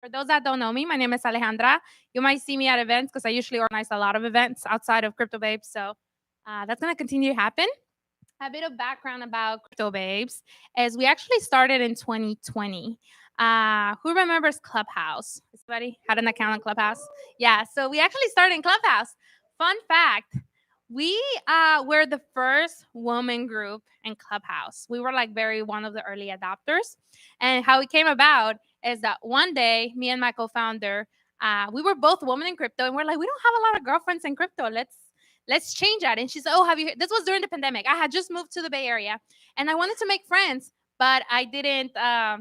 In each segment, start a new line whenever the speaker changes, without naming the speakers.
For those that don't know me, my name is Alejandra. You might see me at events because I usually organize a lot of events outside of Crypto Babes. So that's going to continue to happen. A bit of background about Crypto Babes is we actually started in 2020. Who remembers Clubhouse? Somebody had an account on Clubhouse? Yeah, so we actually started in Clubhouse. Fun fact, we were the first woman group in Clubhouse. We were like very one of the early adopters. And how it came about is that one day, me and my co-founder, we were both women in crypto, and we're like, we don't have a lot of girlfriends in crypto. Let's change that. And she said, oh, have you heard? This was during the pandemic. I had just moved to the Bay Area and I wanted to make friends, but I didn't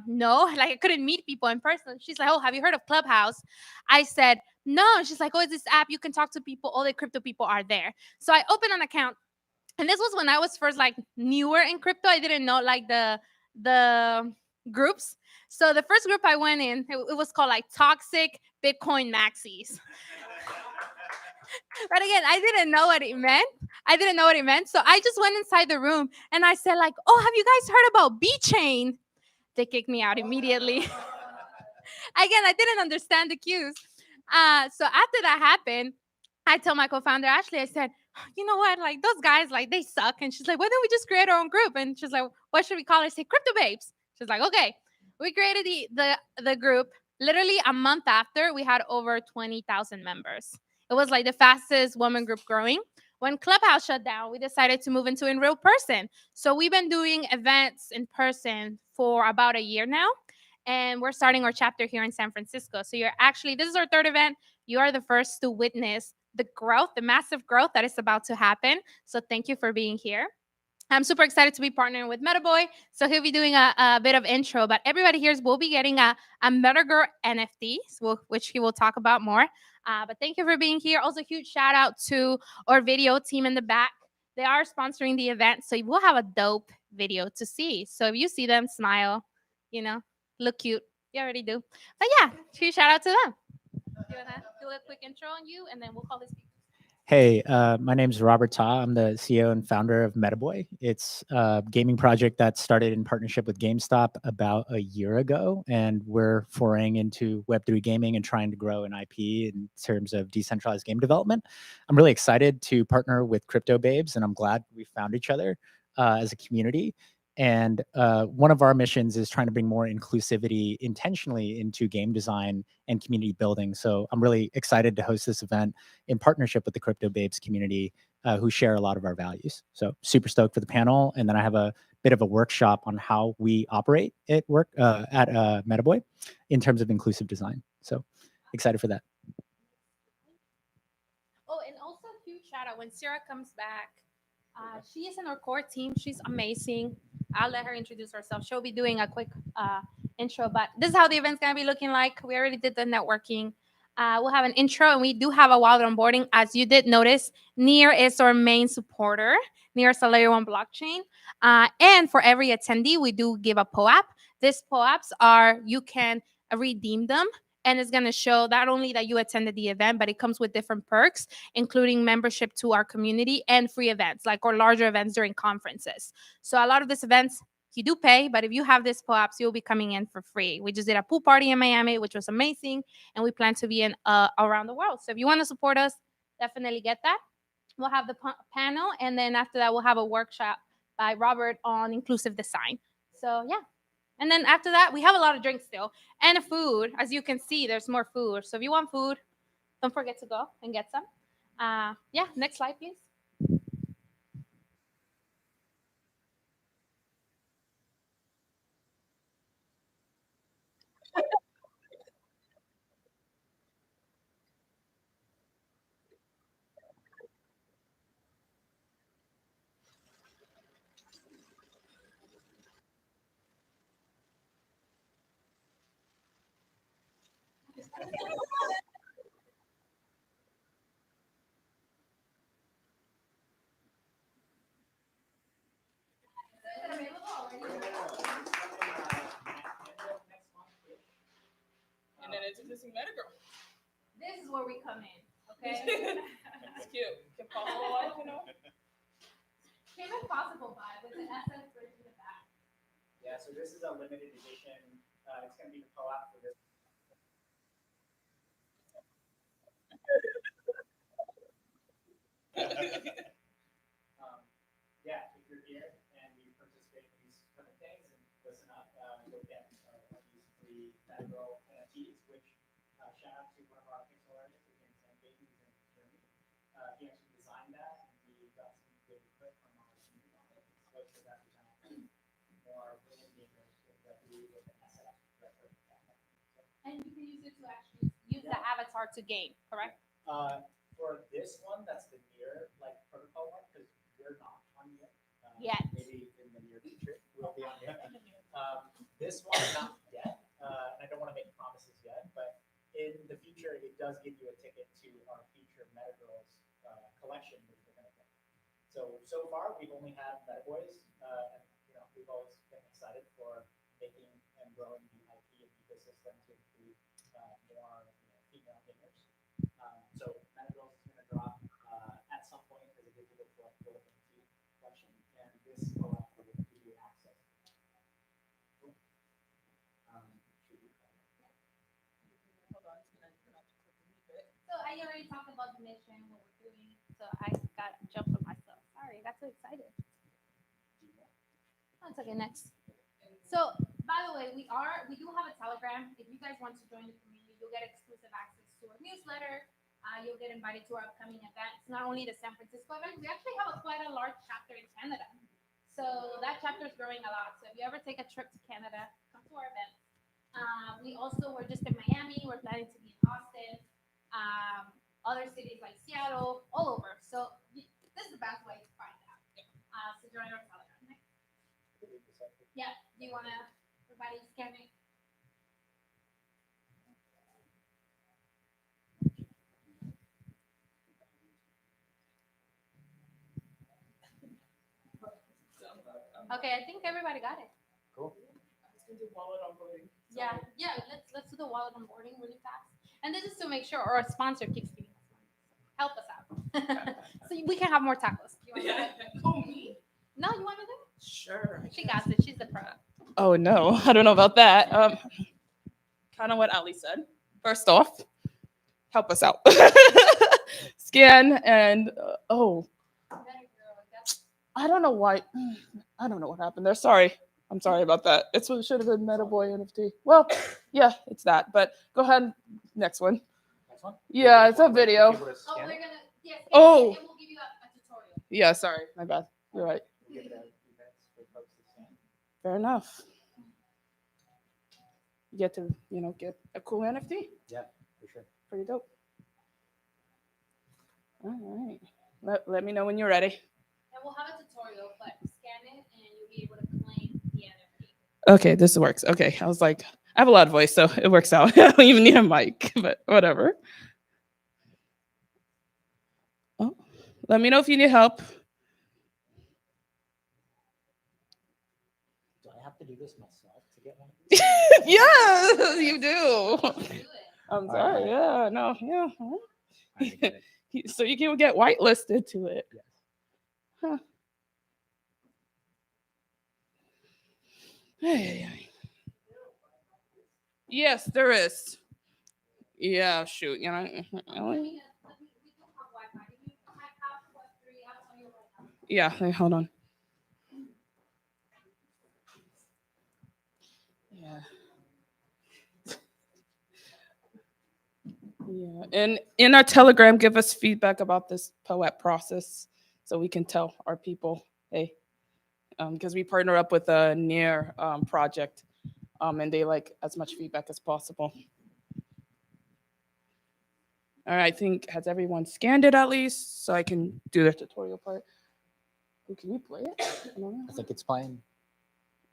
know, like I couldn't meet people in person. She's like, oh, have you heard of Clubhouse? I said, no. She's like, oh, it's this app. You can talk to people. All the crypto people are there. So I opened an account. And this was when I was first like newer in crypto. I didn't know like the groups. So the first group I went in, it was called like Toxic Bitcoin Maxis. But again, I didn't know what it meant. I didn't know what it meant. So I just went inside the room and I said, like, oh, have you guys heard about B Chain? They kicked me out immediately. Again, I didn't understand the cues. So after that happened, I told my co-founder Ashley, I said, you know what? Like those guys, like they suck. And she's like, why don't we just create our own group? And she's like, what should we call it? I say Crypto Babes. She's like, okay. We created the group. Literally a month after, we had over 20,000 members. It was like the fastest woman group growing. When Clubhouse shut down, we decided to move into in real person. So we've been doing events in person for about a year now. And we're starting our chapter here in San Francisco. So this is our third event. You are the first to witness the growth, the massive growth that is about to happen. So thank you for being here. I'm super excited to be partnering with MetaBoy. So he'll be doing a bit of intro, but everybody here will be getting a Metaverse NFT, which he will talk about more. But thank you for being here. Also, huge shout out to our video team in the back. They are sponsoring the event, so we'll have a dope video to see. So if you see them, smile, look cute. You already do. But yeah, huge shout out to them. You want to do a quick intro on you, and then we'll call this people.
Hey, my name's Robert Ta. I'm the CEO and founder of MetaBoy. It's a gaming project that started in partnership with GameStop about a year ago, and we're foraying into Web3 gaming and trying to grow an IP in terms of decentralized game development. I'm really excited to partner with Crypto Babes, and I'm glad we found each other as a community. And one of our missions is trying to bring more inclusivity intentionally into game design and community building. So I'm really excited to host this event in partnership with the Crypto Babes community who share a lot of our values. So super stoked for the panel. And then I have a bit of a workshop on how we operate at MetaBoy in terms of inclusive design. So excited for that.
Oh, and also huge shout out when Sarah comes back. She is in our core team. She's amazing. I'll let her introduce herself. She'll be doing a quick intro, but this is how the event's gonna be looking like. We already did the networking. We'll have an intro, and we do have a wild onboarding. As you did notice, NEAR is our main supporter. NEAR is a layer 1 blockchain. And for every attendee, we do give a POAP. These POAPs you can redeem them, and it's going to show not only that you attended the event, but it comes with different perks, including membership to our community and free events, like our larger events during conferences. So a lot of these events, you do pay, but if you have this POAPs, you'll be coming in for free. We just did a pool party in Miami, which was amazing, and we plan to be in around the world. So if you want to support us, definitely get that. We'll have the panel, and then after that, we'll have a workshop by Robert on inclusive design. So yeah. And then after that, we have a lot of drinks still and food. As you can see, there's more food. So if you want food, don't forget to go and get some. Yeah, next slide, please.
And then introducing Metagirl.
This is where we come in, okay?
It's cute. Kim Possible Life,
Kim Impossible vibe with the SS bridge in the back.
Yeah, so this is a limited edition. It's going to be the co-op for this. Yeah, if you're here and you participate in these kind of things and listen up, you'll get these free MetaBoy NFTs, which shout out to one of our pixel artists, his name's Baby, he's in Germany. He actually designed that, and we got some good input from our community on it. It's supposed to represent more women gamers with Web3 with an SF record.
And you can use it to actually use the avatar to game, correct?
For this one, that's the NEAR protocol one, because we're not on NEAR.
Yet.
Maybe in the near future we'll be on NEAR. This one, not yet. And I don't want to make promises yet, but in the future, it does give you a ticket to our future MetaGirls collection, which we're going to get. So far, we've only had MetaBoys, and we've always been excited for making and growing the IP and ecosystem to include more female gamers. So MetaGirls is going to drop at some point as a digital collectible NFT collection, and this will give you access. Cool.
Hold on, it's gonna turn off the clip a little bit.
So I already talked about the mission, what we're doing. So I got jumped on myself. Sorry, I got so excited. That's okay. Next. So by the way, we do have a Telegram. If you guys want to join the community, you'll get exclusive access to our newsletter. You'll get invited to our upcoming events. Not only the San Francisco event, we actually have quite a large chapter in Canada. So that chapter is growing a lot. So if you ever take a trip to Canada, come to our events. We're just in Miami. We're planning to be in Austin. Other cities like Seattle, all over. So this is the best way to find out. So join our Telegram. Yeah. Do you want to everybody scan it? Okay, I think everybody got it.
Cool.
I was gonna do wallet onboarding.
Yeah. Let's do the wallet onboarding really fast. And this is to make sure our sponsor keeps giving us money. Help us out, so we can have more tacos. You want
Yeah.
to
Oh, me?
No, you want to do it?
Sure.
She got it. She's the pro.
Oh no, I don't know about that. Kind of what Ali said. First off, help us out. Scan and I don't know why. I don't know what happened there. Sorry. I'm sorry about that. It should have been MetaBoy NFT. Well, yeah, it's that. But go ahead. Next one.
Next one?
Yeah, it's a video.
Oh, we're gonna yes.
Oh.
And we'll give you a tutorial.
Yeah, sorry. My bad. You're right.
We'll give it out events for folks to scan.
Fair enough. You get to, get a cool NFT.
Yeah, for sure.
Pretty dope. All right. Let me know when you're ready.
And we'll have a tutorial, but scan it and you'll be able to claim the NFT.
Okay, this works. Okay, I was like, I have a loud voice, so it works out. I don't even need a mic, but whatever. Oh, let me know if you need help.
Do I have to do this myself to get one?
Yeah, you do.
Do it.
I'm sorry. Yeah, no, yeah.
I get it.
So you can get whitelisted to it.
Yes.
Huh. Hey. Yes, there is. Yeah, shoot.
We do have Wi-Fi. If you type out Web3, I'll tell you right now.
Yeah, hold on. Yeah. Yeah, and in our Telegram, give us feedback about this POET process so we can tell our people, hey, because we partner up with a NEAR project, and they like as much feedback as possible. All right, I think, has everyone scanned it at least so I can do the tutorial part? Oh, can you play it? I don't know.
I think it's playing.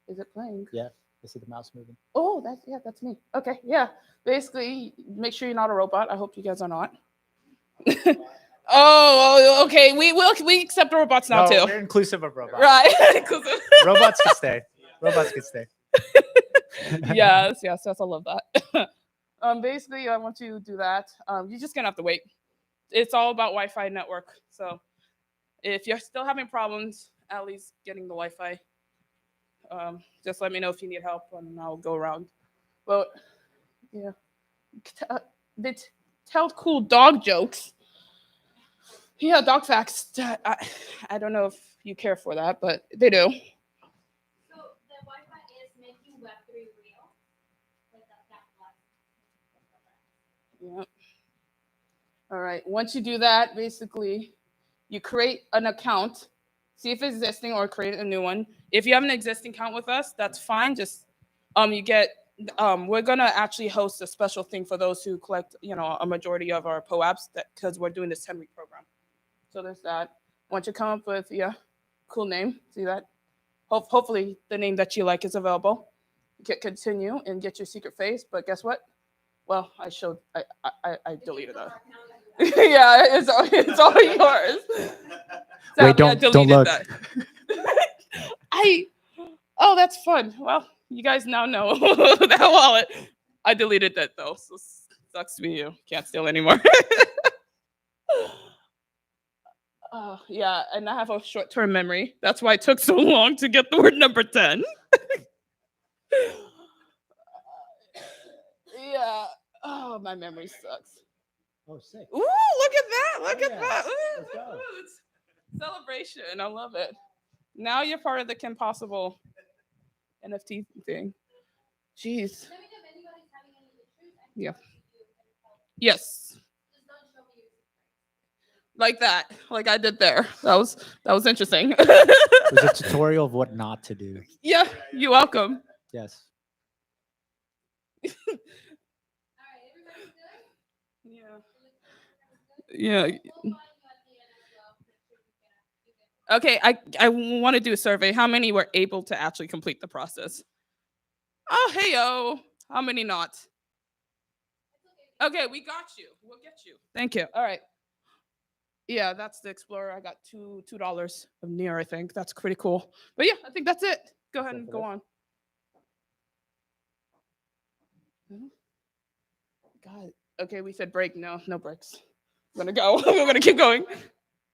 Is it playing?
Yeah, I see the mouse moving.
Oh, that's me. Okay, yeah. Basically, make sure you're not a robot. I hope you guys are not. Oh, okay. We accept robots now too.
We're inclusive of robots.
Right.
Robots can stay. Robots can stay.
yes, I love that. Basically, I want to do that. You're just gonna have to wait. It's all about Wi-Fi network. So if you're still having problems, at least getting the Wi-Fi, just let me know if you need help, and I'll go around. But yeah, they tell cool dog jokes. Yeah, dog facts. I don't know if you care for that, but they do.
So the Wi-Fi is making Web3 real.
Yep. All right. Once you do that, basically, you create an account, see if it's existing, or create a new one. If you have an existing account with us, that's fine. Just you get. We're gonna actually host a special thing for those who collect, a majority of our POAPs, because we're doing this 10-week program. So there's that. Once you come up with cool name, see that. Hopefully the name that you like is available. You continue and get your secret face. But guess what? Well, I deleted that. Yeah, it's all yours.
Wait, don't look.
That. Oh, that's fun. Well, you guys now know that wallet. I deleted that though, so sucks to be you. Can't steal anymore. Yeah, and I have a short-term memory. That's why it took so long to get the word number 10. Yeah. Oh, my memory sucks.
Oh, sick.
Ooh, look at that. Look at that. Ooh,
Let's go.
it's celebration. I love it. Now you're part of the Kim Possible NFT thing. Jeez. Yeah. Yes. Like that. Like I did there. That was interesting.
It was a tutorial of what not to do.
Yeah, you're welcome.
Yes.
Yeah. Okay, I want to do a survey. How many were able to actually complete the process? Oh, hey-o. How many not? Okay, we got you. We'll get you. Thank you. All right. Yeah, that's the Explorer. I got $2 of NEAR, I think. That's pretty cool. But yeah, I think that's it. Go ahead and go on. God. Okay, we said break. No breaks. I'm gonna go. We're gonna keep going.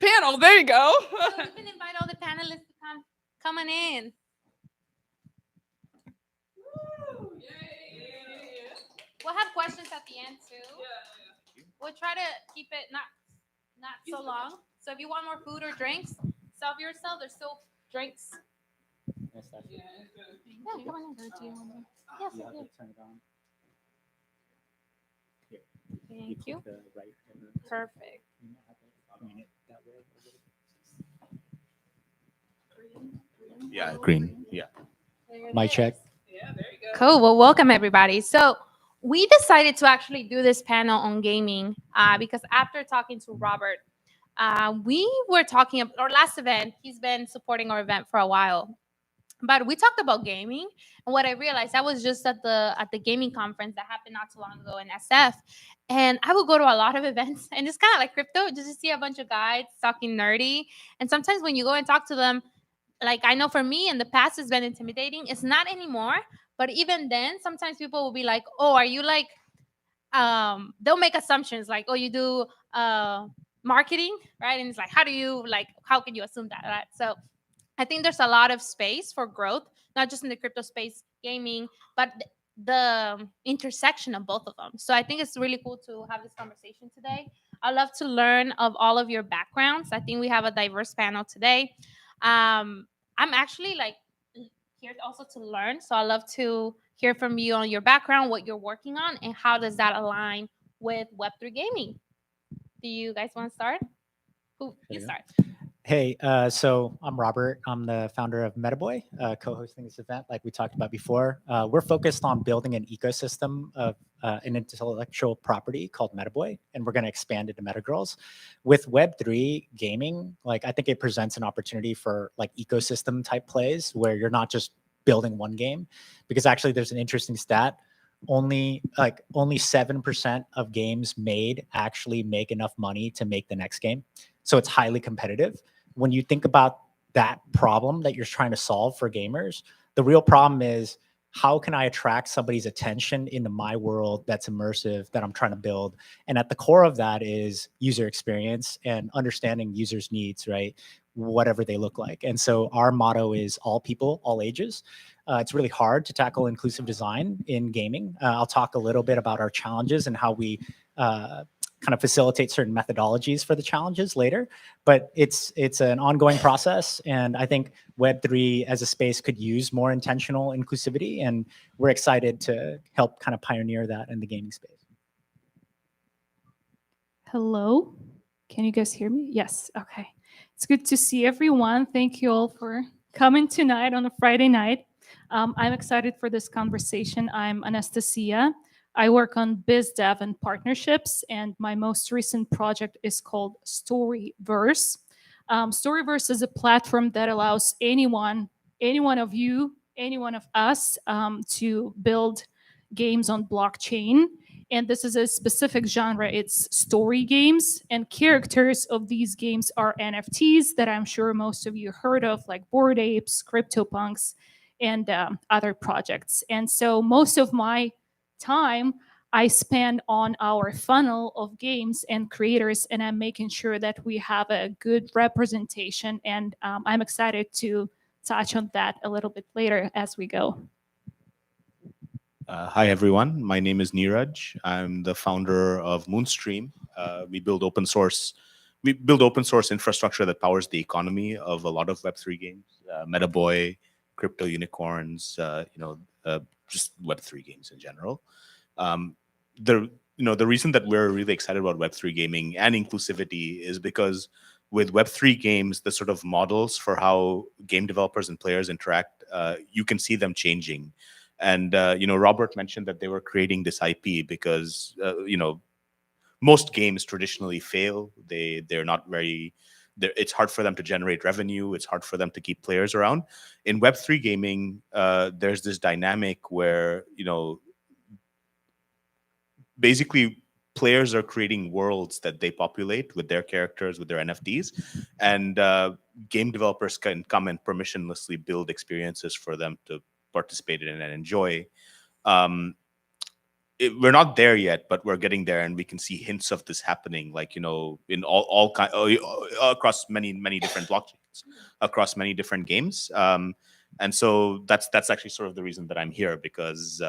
Panel, there you go.
So you can invite all the panelists to come on in.
Woo, yay.
We'll have questions at the end too. Yeah. We'll try to keep it not so long. So if you want more food or drinks, serve yourself. There's still drinks. Yeah, come on in. Do you want to? Yes,
You have to turn it on. Here.
Thank you.
Click the right
Perfect.
You might have to point it that way a little.
Yeah, green. Yeah.
Mic check.
Yeah, there you go.
Cool. Well, welcome everybody. So we decided to actually do this panel on gaming because after talking to Robert, we were talking about our last event. He's been supporting our event for a while, but we talked about gaming. And what I realized, I was just at the gaming conference that happened not too long ago in SF, and I would go to a lot of events, and it's kind of like crypto, just to see a bunch of guys talking nerdy. And sometimes when you go and talk to them, like I know for me in the past it's been intimidating. It's not anymore, but even then, sometimes people will be like, "Oh, are you like?" They'll make assumptions like, "Oh, you do marketing, right?" And it's like, "How do you like? How can you assume that?" Right? So I think there's a lot of space for growth, not just in the crypto space, gaming, but the intersection of both of them. So I think it's really cool to have this conversation today. I love to learn of all of your backgrounds. I think we have a diverse panel today. I'm actually like here also to learn. So I love to hear from you on your background, what you're working on, and how does that align with Web3 gaming. Do you guys want to start? Who you start?
Hey, so I'm Robert. I'm the founder of MetaBoy, co-hosting this event like we talked about before. We're focused on building an ecosystem of an intellectual property called MetaBoy, and we're going to expand it to MetaGirls. With Web3 gaming, like I think it presents an opportunity for like ecosystem type plays where you're not just building one game, because actually there's an interesting stat. Only 7% of games made actually make enough money to make the next game. So it's highly competitive. When you think about that problem that you're trying to solve for gamers, the real problem is how can I attract somebody's attention into my world that's immersive that I'm trying to build? And at the core of that is user experience and understanding users' needs, right? Whatever they look like. And so our motto is all people, all ages. It's really hard to tackle inclusive design in gaming. I'll talk a little bit about our challenges and how we kind of facilitate certain methodologies for the challenges later. But it's an ongoing process, and I think Web3 as a space could use more intentional inclusivity, and we're excited to help kind of pioneer that in the gaming space.
Hello, can you guys hear me? Yes, okay. It's good to see everyone. Thank you all for coming tonight on a Friday night. I'm excited for this conversation. I'm Anastasia. I work on biz dev and partnerships, and my most recent project is called Storyverse. Storyverse is a platform that allows any one of you, any one of us, to build games on blockchain. And this is a specific genre. It's story games, and characters of these games are NFTs that I'm sure most of you heard of, like Bored Apes, CryptoPunks, and other projects. And so most of my time I spend on our funnel of games and creators, and I'm making sure that we have a good representation. And I'm excited to touch on that a little bit later as we go.
Hi, everyone. My name is Neeraj. I'm the founder of Moonstream. We build open source infrastructure that powers the economy of a lot of Web3 games, MetaBoy, crypto unicorns, just Web3 games in general. The reason that we're really excited about Web3 gaming and inclusivity is because with Web3 games, the sort of models for how game developers and players interact, you can see them changing. And Robert mentioned that they were creating this IP because most games traditionally fail. They're not very. It's hard for them to generate revenue. It's hard for them to keep players around. In Web3 gaming, there's this dynamic where basically players are creating worlds that they populate with their characters, with their NFTs, and game developers can come and permissionlessly build experiences for them to participate in and enjoy. We're not there yet, but we're getting there, and we can see hints of this happening, like in all kind across many different blockchains, across many different games. And so that's actually sort of the reason that I'm here, because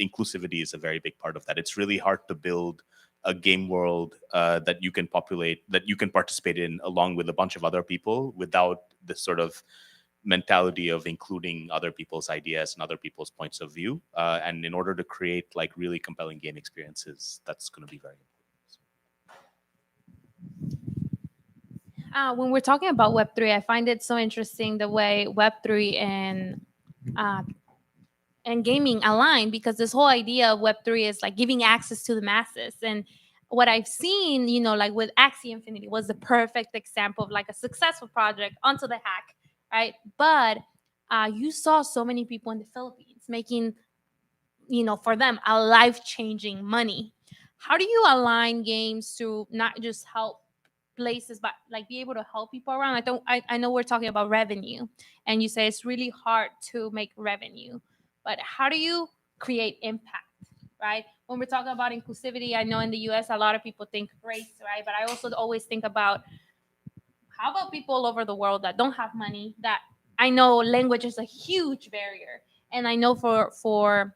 inclusivity is a very big part of that. It's really hard to build a game world that you can populate, that you can participate in along with a bunch of other people without this sort of mentality of including other people's ideas and other people's points of view. And in order to create like really compelling game experiences, that's going to be very important.
When we're talking about Web3, I find it so interesting the way Web3 and gaming align, because this whole idea of Web3 is like giving access to the masses. And what I've seen, like with Axie Infinity was the perfect example of like a successful project onto the hack, right? But you saw so many people in the Philippines making, for them, a life-changing money. How do you align games to not just help places, but like be able to help people around? I know we're talking about revenue, and you say it's really hard to make revenue, but how do you create impact, right? When we're talking about inclusivity, I know in the US a lot of people think race, right? But I also always think about, how about people all over the world that don't have money? That I know language is a huge barrier, and I know for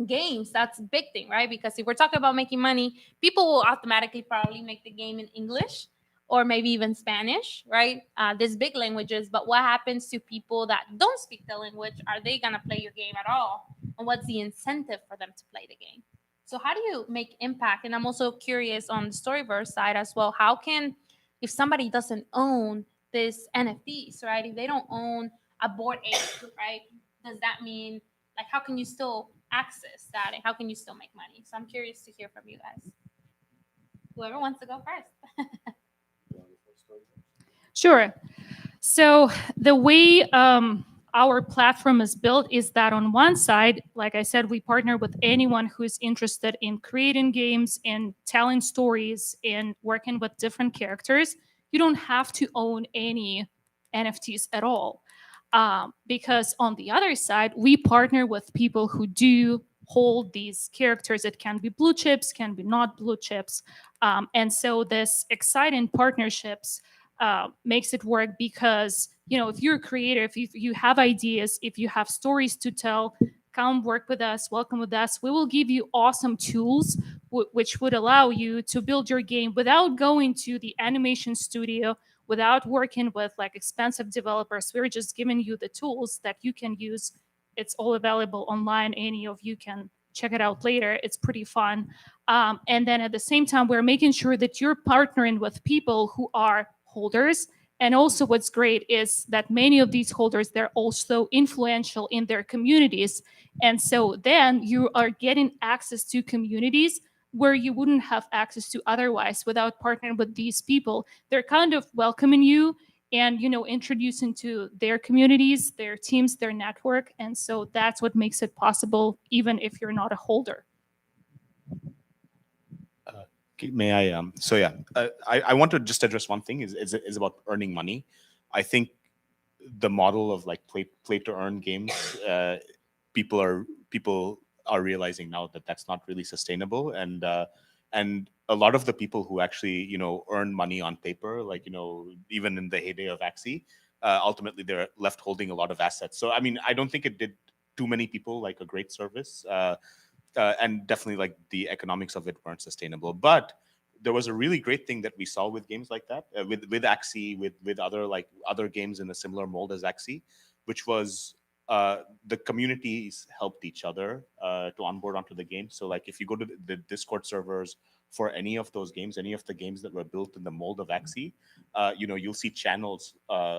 games that's a big thing, right? Because if we're talking about making money, people will automatically probably make the game in English or maybe even Spanish, right? There's big languages, but what happens to people that don't speak the language? Are they gonna play your game at all? And what's the incentive for them to play the game? So how do you make impact? And I'm also curious on the Storyverse side as well. How can, if somebody doesn't own this NFTs, right? If they don't own a Bored Ape, right? Does that mean, like, how can you still access that, and how can you still make money? So I'm curious to hear from you guys. Whoever wants to go first.
Sure. So the way our platform is built is that on one side, like I said, we partner with anyone who's interested in creating games and telling stories and working with different characters. You don't have to own any NFTs at all. Because on the other side, we partner with people who do hold these characters. It can be blue chips, can be not blue chips. And so this exciting partnerships makes it work because, if you're a creator, if you have ideas, if you have stories to tell, come work with us, welcome with us. We will give you awesome tools which would allow you to build your game without going to the animation studio, without working with like expensive developers. We're just giving you the tools that you can use. It's all available online. Any of you can check it out later. It's pretty fun. And then at the same time, we're making sure that you're partnering with people who are holders. And also what's great is that many of these holders, they're also influential in their communities. And so then you are getting access to communities where you wouldn't have access to otherwise without partnering with these people. They're kind of welcoming you and, you know, introducing to their communities, their teams, their network. And so that's what makes it possible, even if you're not a holder.
May I? So yeah, I want to just address one thing. Is about earning money. I think the model of like play to earn games, people are realizing now that that's not really sustainable, and a lot of the people who actually earn money on paper, like even in the heyday of Axie, ultimately they're left holding a lot of assets. So I mean, I don't think it did too many people like a great service. And definitely like the economics of it weren't sustainable. But there was a really great thing that we saw with games like that, with Axie, with other games in a similar mold as Axie, which was the communities helped each other to onboard onto the game. So like if you go to the Discord servers for any of those games, any of the games that were built in the mold of Axie, you'll see channels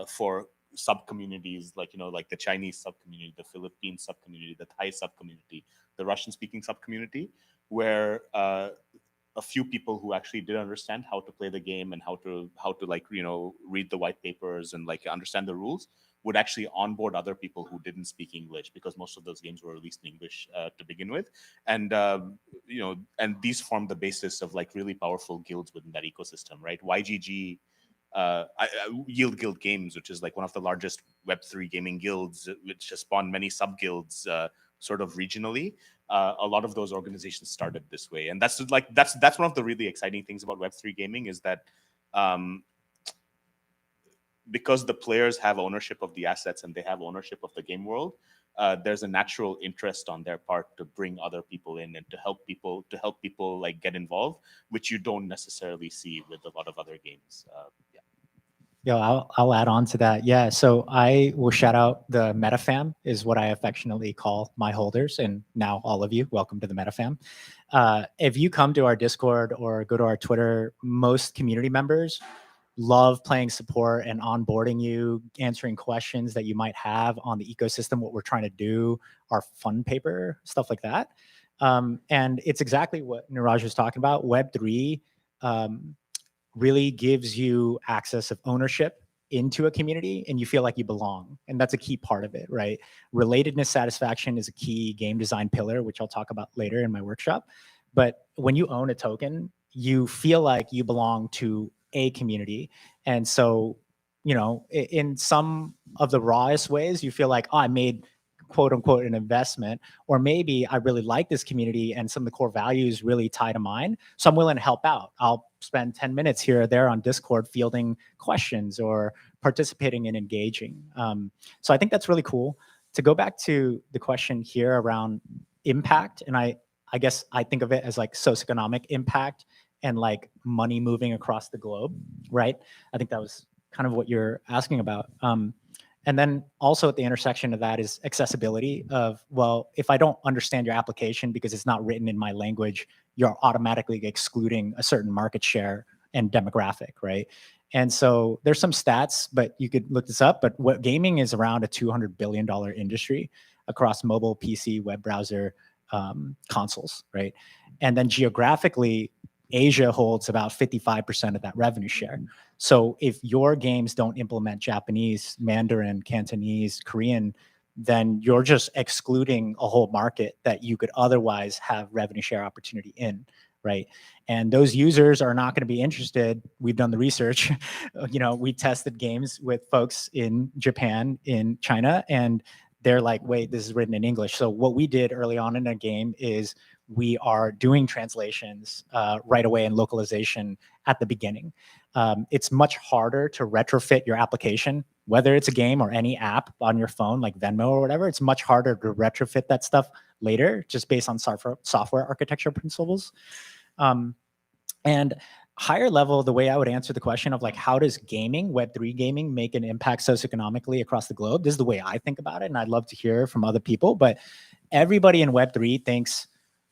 for sub communities, like like the Chinese sub community, the Philippine sub community, the Thai sub community, the Russian speaking sub community, where a few people who actually did understand how to play the game and how to like read the white papers and like understand the rules would actually onboard other people who didn't speak English, because most of those games were released in English to begin with, and and these formed the basis of like really powerful guilds within that ecosystem, right? YGG. Yield Guild Games, which is like one of the largest Web3 gaming guilds, which has spawned many sub guilds, sort of regionally. A lot of those organizations started this way, and that's one of the really exciting things about Web3 gaming is that because the players have ownership of the assets and they have ownership of the game world, there's a natural interest on their part to bring other people in and to help people like get involved, which you don't necessarily see with a lot of other games.
Yeah, I'll add on to that. Yeah, so I will shout out the MetaFam, is what I affectionately call my holders, and now all of you, welcome to the MetaFam. If you come to our Discord or go to our Twitter, most community members love playing support and onboarding you, answering questions that you might have on the ecosystem, what we're trying to do, our fun paper, stuff like that. And it's exactly what Niraj was talking about. Web3 really gives you access of ownership into a community, and you feel like you belong. And that's a key part of it, right? Relatedness satisfaction is a key game design pillar, which I'll talk about later in my workshop. But when you own a token, you feel like you belong to a community. And so, in some of the rawest ways, you feel like, oh, I made quote unquote an investment, or maybe I really like this community and some of the core values really tie to mine, so I'm willing to help out. I'll spend 10 minutes here or there on Discord fielding questions or participating and engaging. So I think that's really cool. To go back to the question here around impact, and I guess I think of it as like socioeconomic impact and like money moving across the globe, right? I think that was kind of what you're asking about. And then also at the intersection of that is accessibility of, well, if I don't understand your application because it's not written in my language, you're automatically excluding a certain market share and demographic, right? And so there's some stats, but you could look this up, but what gaming is around a $200 billion industry across mobile, PC, web browser, consoles, right? And then geographically, Asia holds about 55% of that revenue share. So if your games don't implement Japanese, Mandarin, Cantonese, Korean, then you're just excluding a whole market that you could otherwise have revenue share opportunity in, right? And those users are not going to be interested. We've done the research. We tested games with folks in Japan, in China, and they're like, wait, this is written in English. So what we did early on in a game is we are doing translations right away and localization at the beginning. It's much harder to retrofit your application whether it's a game or any app on your phone, like Venmo or whatever, it's much harder to retrofit that stuff later, just based on software architecture principles. And higher level, the way I would answer the question of like, how does gaming, Web3 gaming, make an impact socioeconomically across the globe? This is the way I think about it, and I'd love to hear from other people. But everybody in Web3 thinks,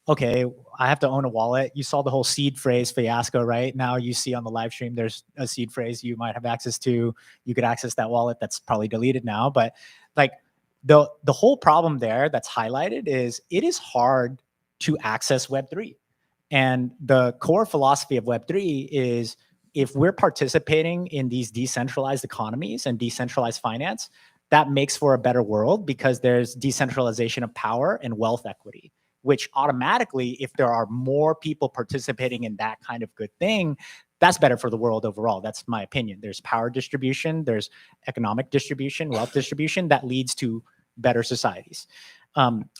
okay, I have to own a wallet. You saw the whole seed phrase fiasco, right? Now you see on the live stream, there's a seed phrase you might have access to. You could access that wallet. That's probably deleted now. But like the whole problem there that's highlighted is it is hard to access Web3. And the core philosophy of Web3 is if we're participating in these decentralized economies and decentralized finance, that makes for a better world because there's decentralization of power and wealth equity, which automatically, if there are more people participating in that kind of good thing, that's better for the world overall. That's my opinion. There's power distribution, there's economic distribution, wealth distribution that leads to better societies.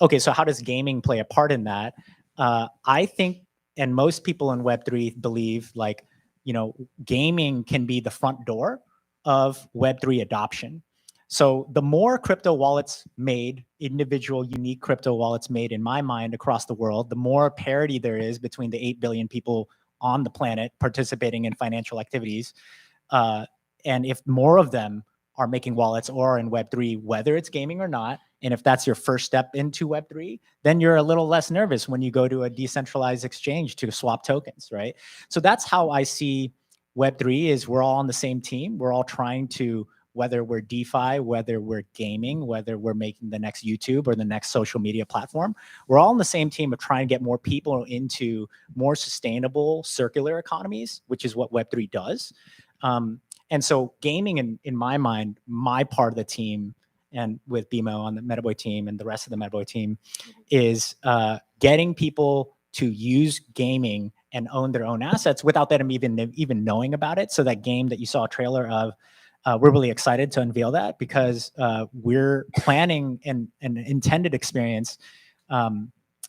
Okay, so how does gaming play a part in that? I think, and most people in Web3 believe, like, you know, gaming can be the front door of Web3 adoption. So the more crypto wallets made, individual unique crypto wallets made in my mind across the world, the more parity there is between the 8 billion people on the planet participating in financial activities. And if more of them are making wallets or in Web3, whether it's gaming or not, and if that's your first step into Web3, then you're a little less nervous when you go to a decentralized exchange to swap tokens, right? So that's how I see Web3 is we're all on the same team. We're all trying to, whether we're DeFi, whether we're gaming, whether we're making the next YouTube or the next social media platform, we're all on the same team of trying to get more people into more sustainable circular economies, which is what Web3 does. And so gaming, in my mind, my part of the team, and with BMO on the MetaBoy team and the rest of the MetaBoy team, is getting people to use gaming and own their own assets without them even knowing about it. So that game that you saw a trailer of, we're really excited to unveil that because we're planning an intended experience.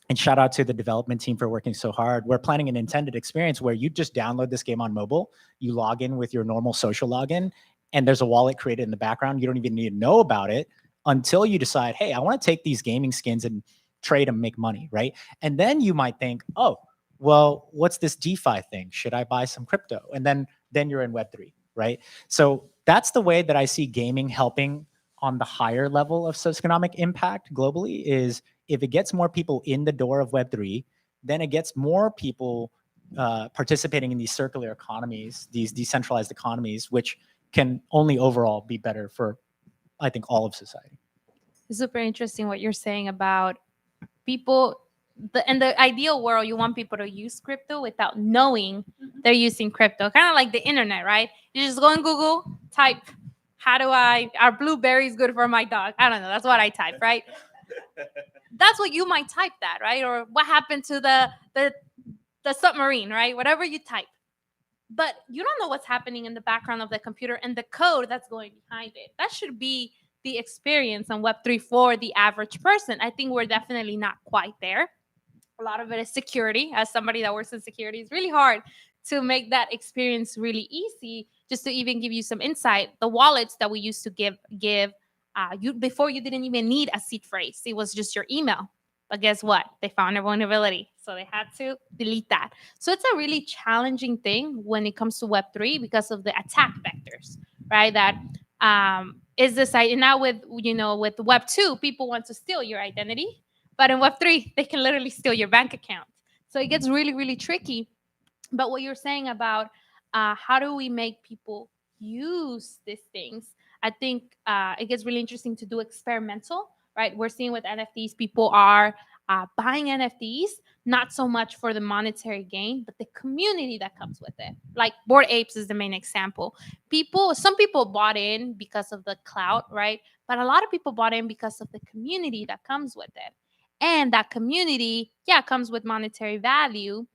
And shout out to the development team for working so hard. We're planning an intended experience where you just download this game on mobile, you log in with your normal social login, and there's a wallet created in the background. You don't even need to know about it until you decide, hey, I want to take these gaming skins and trade them, make money, right? And then you might think, oh, well, what's this DeFi thing? Should I buy some crypto? And then you're in Web3, right? So that's the way that I see gaming helping on the higher level of socioeconomic impact globally is if it gets more people in the door of Web3, then it gets more people participating in these circular economies, these decentralized economies, which can only overall be better for, I think, all of society.
It's super interesting what you're saying about people. In the ideal world, you want people to use crypto without knowing they're using crypto. Kind of like the internet, right? You just go on Google, type, are blueberries good for my dog? I don't know. That's what I type, right? That's what you might type that, right? Or what happened to the submarine, right? Whatever you type. But you don't know what's happening in the background of the computer and the code that's going behind it. That should be the experience on Web3 for the average person. I think we're definitely not quite there. A lot of it is security. As somebody that works in security, it's really hard to make that experience really easy. Just to even give you some insight, the wallets that we used to give you before, you didn't even need a seed phrase. It was just your email. But guess what? They found a vulnerability, so they had to delete that. So it's a really challenging thing when it comes to Web3 because of the attack vectors, right? That is this idea now with Web2, people want to steal your identity, but in Web3, they can literally steal your bank account. So it gets really, really tricky. But what you're saying about how do we make people use these things, I think it gets really interesting to do experimental, right? We're seeing with NFTs, people are buying NFTs, not so much for the monetary gain, but the community that comes with it. Like Bored Apes is the main example. Some people bought in because of the clout, right? But a lot of people bought in because of the community that comes with it. And that community, yeah, comes with monetary value.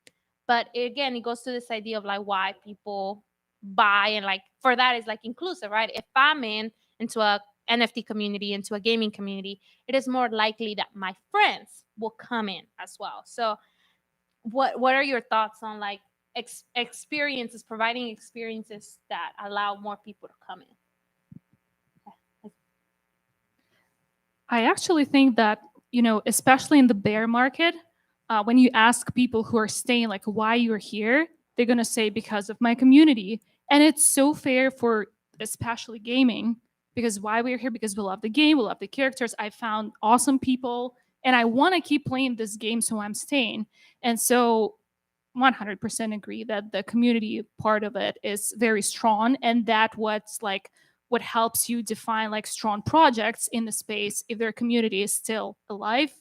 But again, it goes to this idea of like why people buy, and like for that is like inclusive, right? If I'm into a NFT community, into a gaming community, it is more likely that my friends will come in as well. So what are your thoughts on like experiences, providing experiences that allow more people to come in?
I actually think that, especially in the bear market, when you ask people who are staying, like, why you're here, they're going to say, because of my community. And it's so fair for especially gaming, because why we're here, because we love the game, we love the characters. I found awesome people, and I want to keep playing this game, so I'm staying. And so 100% agree that the community part of it is very strong, and that what's like what helps you define like strong projects in the space, if their community is still alive,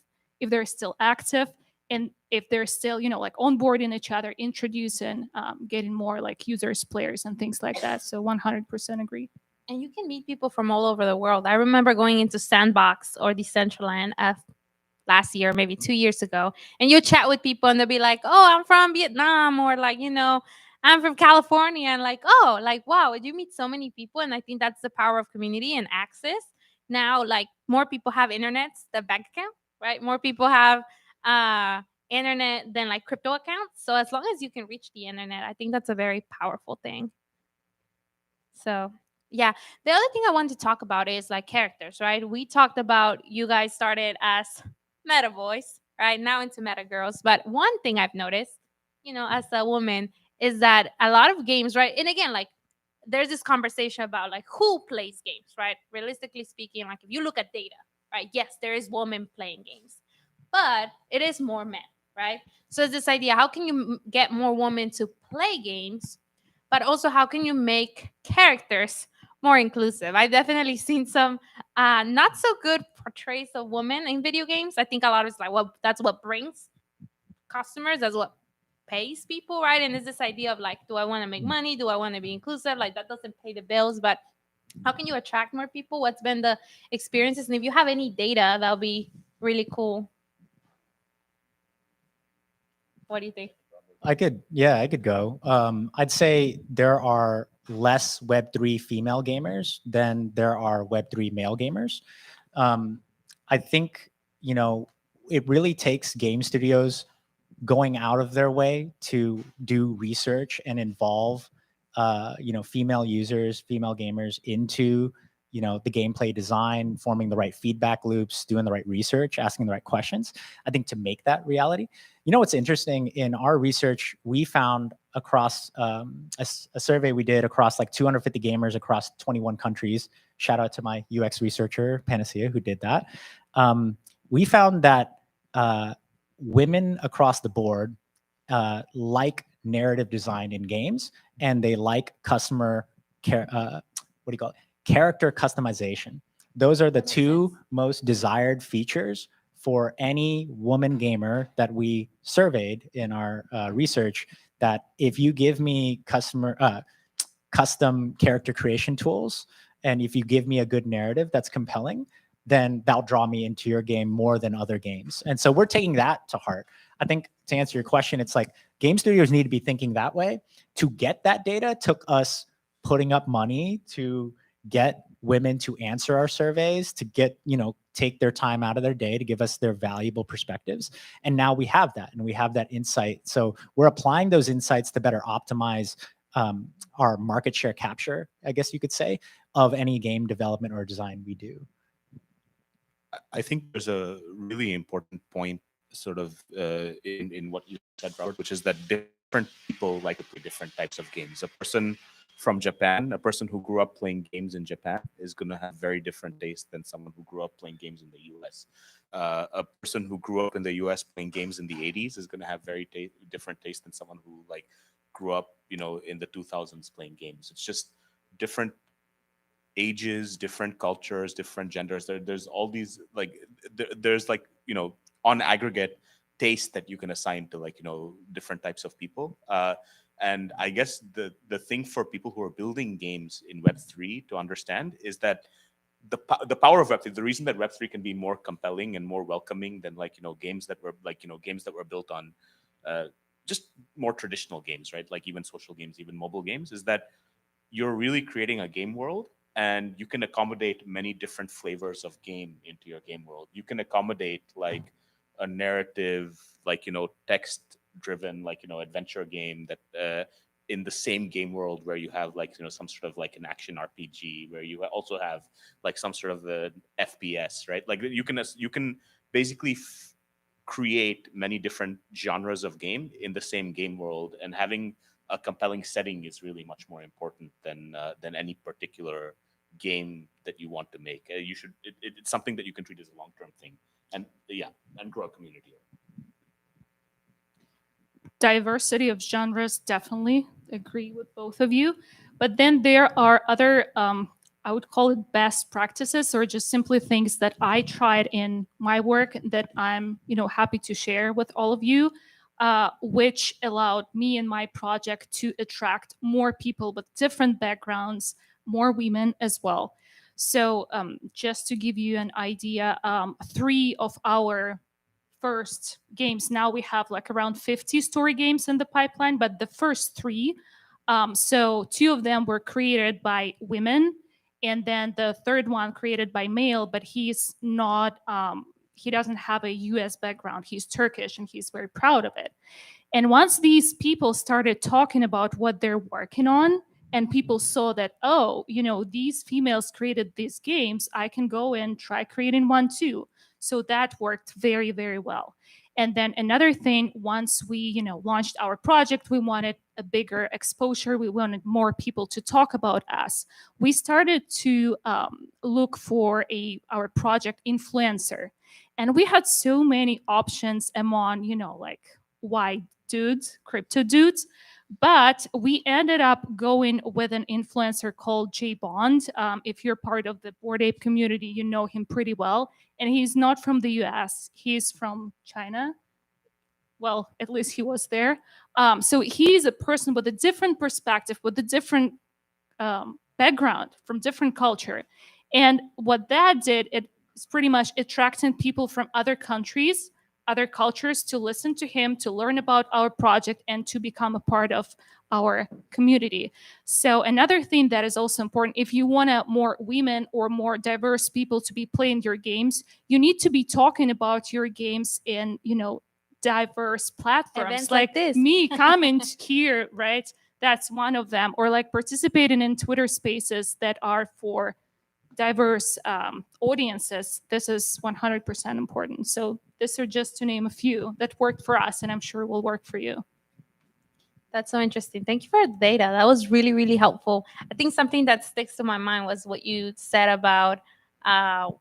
if they're still active, and if they're still like onboarding each other, introducing, getting more like users, players, and things like that. So 100% agree.
And you can meet people from all over the world. I remember going into Sandbox or Decentraland last year, maybe 2 years ago, and you chat with people and they'll be like, oh, I'm from Vietnam, or like, I'm from California, and like, oh, like, wow, you meet so many people. And I think that's the power of community and access. Now, like, more people have internets than bank account, right? More people have internet than like crypto accounts. So as long as you can reach the internet, I think that's a very powerful thing. So yeah, the other thing I want to talk about is like characters, right? We talked about you guys started as meta boys, right? Now into meta girls. But one thing I've noticed, as a woman, is that a lot of games, right? And again, like, there's this conversation about like who plays games, right? Realistically speaking, like, if you look at data, right? Yes, there is women playing games, but it is more men, right? So it's this idea: how can you get more women to play games, but also how can you make characters more inclusive? I've definitely seen some not so good portrays of women in video games. I think a lot of it's like, well, that's what brings customers, that's what pays people, right? And it's this idea of like, do I want to make money? Do I want to be inclusive? Like, that doesn't pay the bills, but how can you attract more people? What's been the experiences? And if you have any data, that'll be really cool. What do you think?
I could go. I'd say there are less Web3 female gamers than there are Web3 male gamers. I think, it really takes game studios going out of their way to do research and involve, female users, female gamers into, the gameplay design, forming the right feedback loops, doing the right research, asking the right questions, I think, to make that reality. What's interesting in our research, we found across a survey we did across like 250 gamers across 21 countries. Shout out to my UX researcher, Panacea, who did that. We found that women across the board like narrative design in games, and they like customer care. What do you call it? Character customization. Those are the two most desired features for any woman gamer that we surveyed in our research. That if you give me custom character creation tools, and if you give me a good narrative that's compelling, then that'll draw me into your game more than other games. And so we're taking that to heart. I think, to answer your question, it's like game studios need to be thinking that way. To get that data took us putting up money to get women to answer our surveys, to get, take their time out of their day to give us their valuable perspectives. And now we have that, and we have that insight. So we're applying those insights to better optimize our market share capture, I guess you could say, of any game development or design we do.
I think there's a really important point sort of in what you said, Robert, which is that different people like to play different types of games. A person from Japan, a person who grew up playing games in Japan, is going to have very different taste than someone who grew up playing games in the US. A person who grew up in the US playing games in the 80s is going to have very different taste than someone who like grew up, in the 2000s playing games. It's just different ages, different cultures, different genders. There's all these like there's like on aggregate taste that you can assign to like different types of people. And I guess the thing for people who are building games in Web3 to understand is that the power of Web3, the reason that Web3 can be more compelling and more welcoming than like games that were like games that were built on just more traditional games, right? Like even social games, even mobile games, is that you're really creating a game world, and you can accommodate many different flavors of game into your game world. You can accommodate like a narrative, like text driven, like adventure game that in the same game world where you have like, some sort of like an action RPG, where you also have like some sort of the FPS, right? Like you can basically create many different genres of game in the same game world, and having a compelling setting is really much more important than any particular game that you want to make. It's something that you can treat as a long-term thing, and grow a community.
Diversity of genres, definitely agree with both of you. But then there are other, I would call it best practices, or just simply things that I tried in my work that I'm, happy to share with all of you, which allowed me and my project to attract more people with different backgrounds, more women as well. So just to give you an idea, 3 of our first games, now we have like around 50 story games in the pipeline, but the first 3, so 2 of them were created by women, and then the third one created by male, but he's not, he doesn't have a US background. He's Turkish and he's very proud of it. And once these people started talking about what they're working on, and people saw that, oh, these females created these games, I can go and try creating one too. So that worked very, very well. And then another thing, once we, launched our project, we wanted a bigger exposure. We wanted more people to talk about us. We started to look for our project influencer. And we had so many options among, like white dudes, crypto dudes. But we ended up going with an influencer called Jay Bond. If you're part of the Bored Ape community, you know him pretty well. And he's not from the US, he's from China. Well, at least he was there. So he's a person with a different perspective, with a different background, from different culture. And what that did, it's pretty much attracting people from other countries, other cultures, to listen to him, to learn about our project, and to become a part of our community. So another thing that is also important, if you want more women or more diverse people to be playing your games, you need to be talking about your games in, diverse platforms.
Events like this.
Me comment here, right? That's one of them. Or like participating in Twitter spaces that are for diverse audiences. This is 100% important. So these are just to name a few that worked for us, and I'm sure will work for you.
That's so interesting. Thank you for the data. That was really, really helpful. I think something that sticks to my mind was what you said about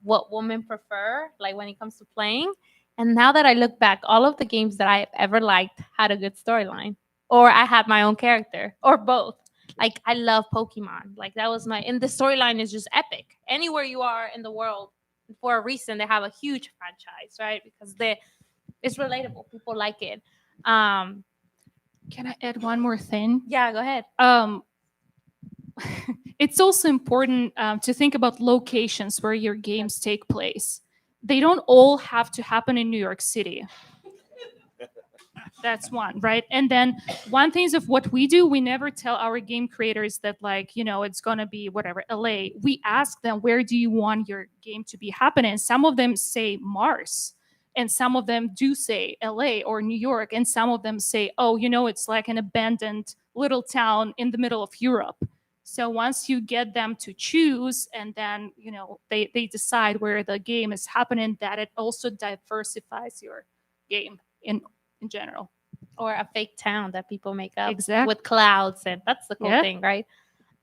what women prefer, like when it comes to playing. And now that I look back, all of the games that I have ever liked had a good storyline, or I had my own character, or both. Like, I love Pokemon. Like, that was and the storyline is just epic. Anywhere you are in the world, for a reason, they have a huge franchise, right? Because it's relatable. People like it.
Can I add one more thing?
Yeah, go ahead.
It's also important to think about locations where your games take place. They don't all have to happen in New York City. That's one, right? And then one thing is, of what we do, we never tell our game creators that, like, it's going to be whatever, LA. We ask them, where do you want your game to be happening? Some of them say Mars, and some of them do say LA or New York, and some of them say, oh, it's like an abandoned little town in the middle of Europe. So once you get them to choose, and then, they decide where the game is happening, that it also diversifies your game in general.
Or a fake town that people make up.
Exactly.
With clouds, and that's the cool
Yeah.
thing, right?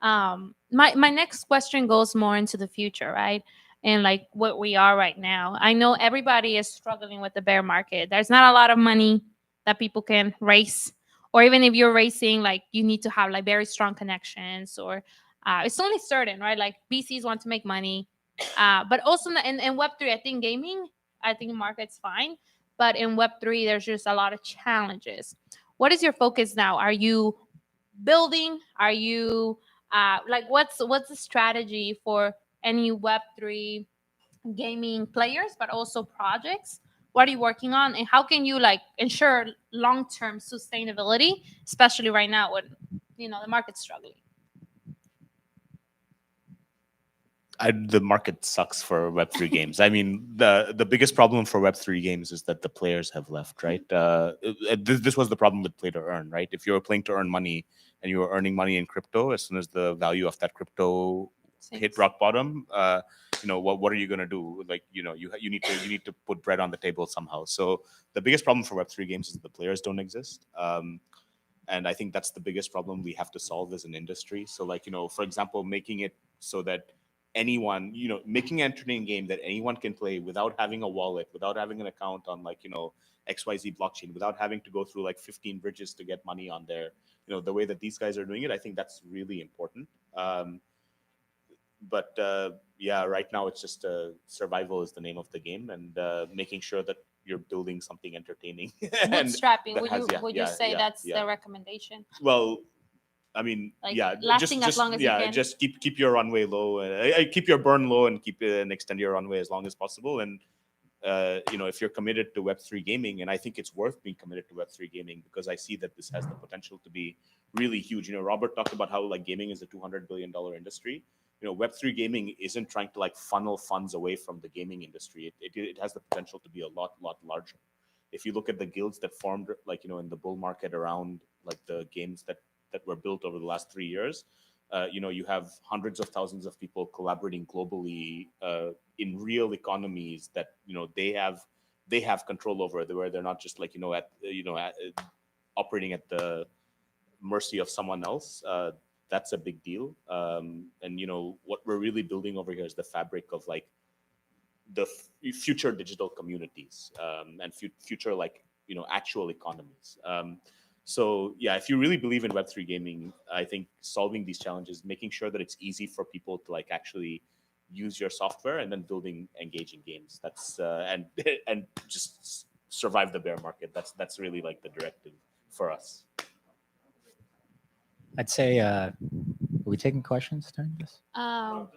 My next question goes more into the future, right? And like what we are right now. I know everybody is struggling with the bear market. There's not a lot of money that people can raise, or even if you're racing, like, you need to have like very strong connections, or it's only certain, right? Like, VCs want to make money, but also in Web3, I think the market's fine. But in Web3, there's just a lot of challenges. What is your focus now? Are you building? Are you what's the strategy for any Web3 gaming players, but also projects? What are you working on, and how can you ensure long-term sustainability, especially right now when the market's struggling?
the market sucks for Web3 games. I mean, the biggest problem for Web3 games is that the players have left, right? This was the problem with play to earn, right? If you were playing to earn money and you were earning money in crypto, as soon as the value of that crypto hit rock bottom, what are you going to do? Like, you need to put bread on the table somehow. So the biggest problem for Web3 games is that the players don't exist. And I think that's the biggest problem we have to solve as an industry. So like, for example, making it so that anyone, making an entertaining game that anyone can play without having a wallet, without having an account on like, XYZ blockchain, without having to go through like 15 bridges to get money on there, the way that these guys are doing it, I think that's really important. But yeah, right now it's just survival is the name of the game, and making sure that you're building something entertaining.
Bootstrapping, would you say that's the recommendation?
Well, I mean,
Like
yeah,
lasting as long as you can.
just keep your runway low, keep your burn low, and and extend your runway as long as possible. And if you're committed to Web3 gaming, and I think it's worth being committed to Web3 gaming because I see that this has the potential to be really huge. Robert talked about how like gaming is a $200 billion industry. Web3 gaming isn't trying to like funnel funds away from the gaming industry. It has the potential to be a lot larger. If you look at the guilds that formed like in the bull market around like the games that were built over the last 3 years, you have hundreds of thousands of people collaborating globally in real economies that they have control over, where they're not just like operating at the mercy of someone else. That's a big deal. And what we're really building over here is the fabric of like the future digital communities, and future like actual economies. So yeah, if you really believe in Web3 gaming, I think solving these challenges, making sure that it's easy for people to like actually use your software, and then building engaging games. That's and just survive the bear market. That's really like the directive for us.
I'd say, are we taking questions during this?
Yeah,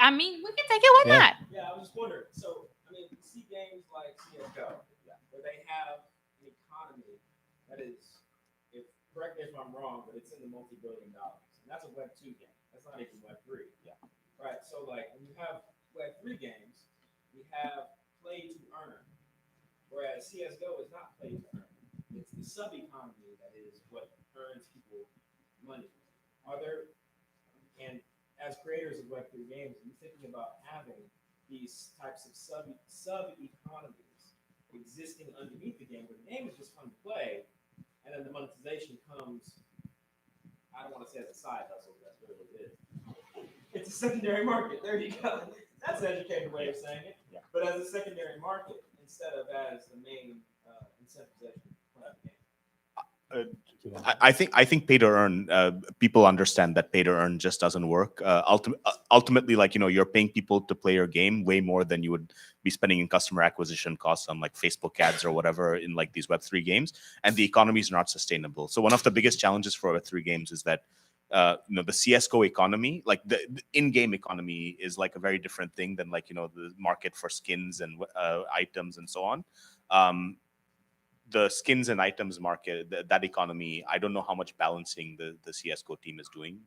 I mean, we can take it. Why
Yeah.
not?
Yeah, I was just wondering. So, I mean, you see games like CS:GO, where they have an economy that is, correct me if I'm wrong, but it's in the multi-billion dollars, and that's a Web2 game. That's not even Web3. Yeah. Right. So, like, when you have Web3 games, we have play to earn, whereas CS:GO is not play to earn. It's the sub-economy that is what earns people money. Are there, and as creators of Web3 games, are you thinking about having these types of sub-economies existing underneath the game, where the game is just fun to play, and then the monetization comes, I don't want to say as a side hustle, but that's really what it is. It's a secondary market. There you go. That's an educated way of saying it. Yeah. But as a secondary market instead of as the main incentivization for the game.
I think pay to earn, people understand that pay to earn just doesn't work. Ultimately, like you're paying people to play your game way more than you would be spending in customer acquisition costs on like Facebook ads or whatever in like these Web3 games, and the economies are not sustainable. So one of the biggest challenges for Web3 games is that the CS:GO economy, like the in-game economy, is like a very different thing than like the market for skins and items and so on. The skins and items market, that economy, I don't know how much balancing the CS:GO team is doing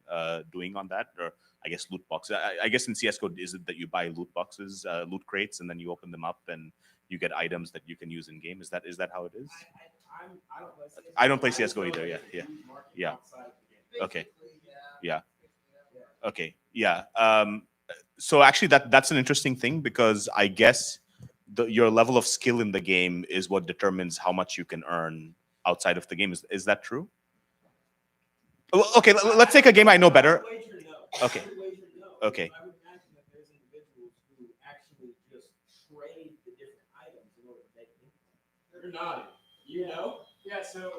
on that, or I guess loot boxes. I guess in CS:GO, is it that you buy loot boxes, loot crates, and then you open them up and you get items that you can use in game? Is that how it is? I don't play CS:GO either. Yeah. Okay. Yeah. Okay. Yeah. So actually, that's an interesting thing, because I guess your level of skill in the game is what determines how much you can earn outside of the game. Is that true? Well, okay, let's take a game I know better. Okay. Okay.
I would imagine that there's individuals who actually just trade the different items in order to make income. They're nodding.
Yeah, so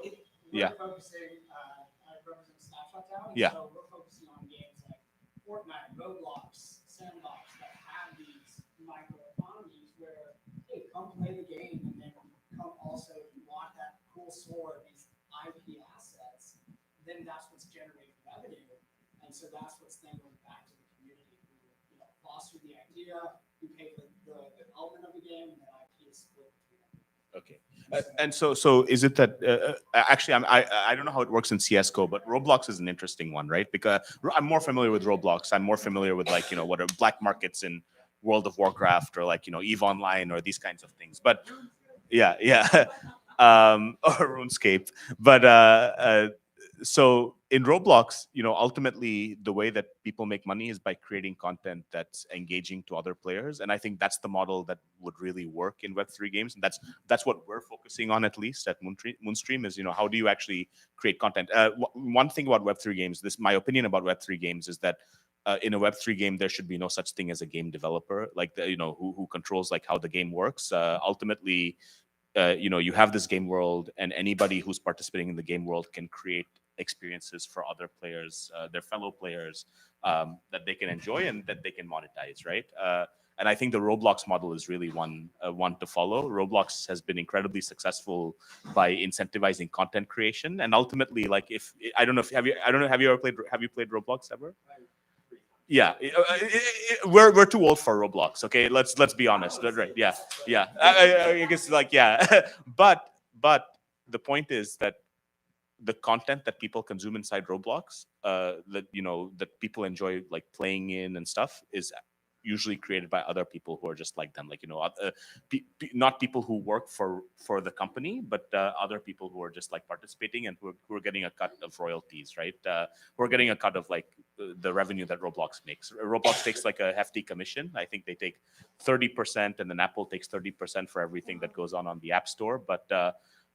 Yeah.
we're focusing, I represent Snapshot Town,
Yeah.
so we're focusing on games like Fortnite, Roblox, Sandbox, that have these microeconomies where, hey, come play the game, and then come also, if you want that cool sword, these IP assets, then that's what's generating revenue, and so that's what's then going back to the community who foster the idea, who pay for the development of the game, and then IP is split between them.
Okay. And so is it that actually I don't know how it works in CS:GO, but Roblox is an interesting one, right? Because I'm more familiar with Roblox. I'm more familiar with like what are black markets in World of Warcraft or like EVE Online or these kinds of things. But yeah, or RuneScape. But so in Roblox, ultimately the way that people make money is by creating content that's engaging to other players, and I think that's the model that would really work in Web3 games, and that's what we're focusing on, at least at Moonstream, is how do you actually create content. One thing about Web3 games, my opinion about Web3 games is that in a Web3 game, there should be no such thing as a game developer, like who controls like how the game works. Ultimately, you have this game world, and anybody who's participating in the game world can create experiences for other players, their fellow players, that they can enjoy and that they can monetize, right? And I think the Roblox model is really one to follow. Roblox has been incredibly successful by incentivizing content creation, and ultimately, like have you played Roblox ever? Yeah, we're too old for Roblox. Okay, let's be honest. Right? Yeah. I guess like yeah, but the point is that the content that people consume inside Roblox, that people enjoy like playing in and stuff, is usually created by other people who are just like them, like not people who work for the company, but other people who are just like participating and who are getting a cut of royalties, right? Who are getting a cut of like the revenue that Roblox makes. Roblox takes like a hefty commission. I think they take 30%, and then Apple takes 30% for everything that goes on the App Store, but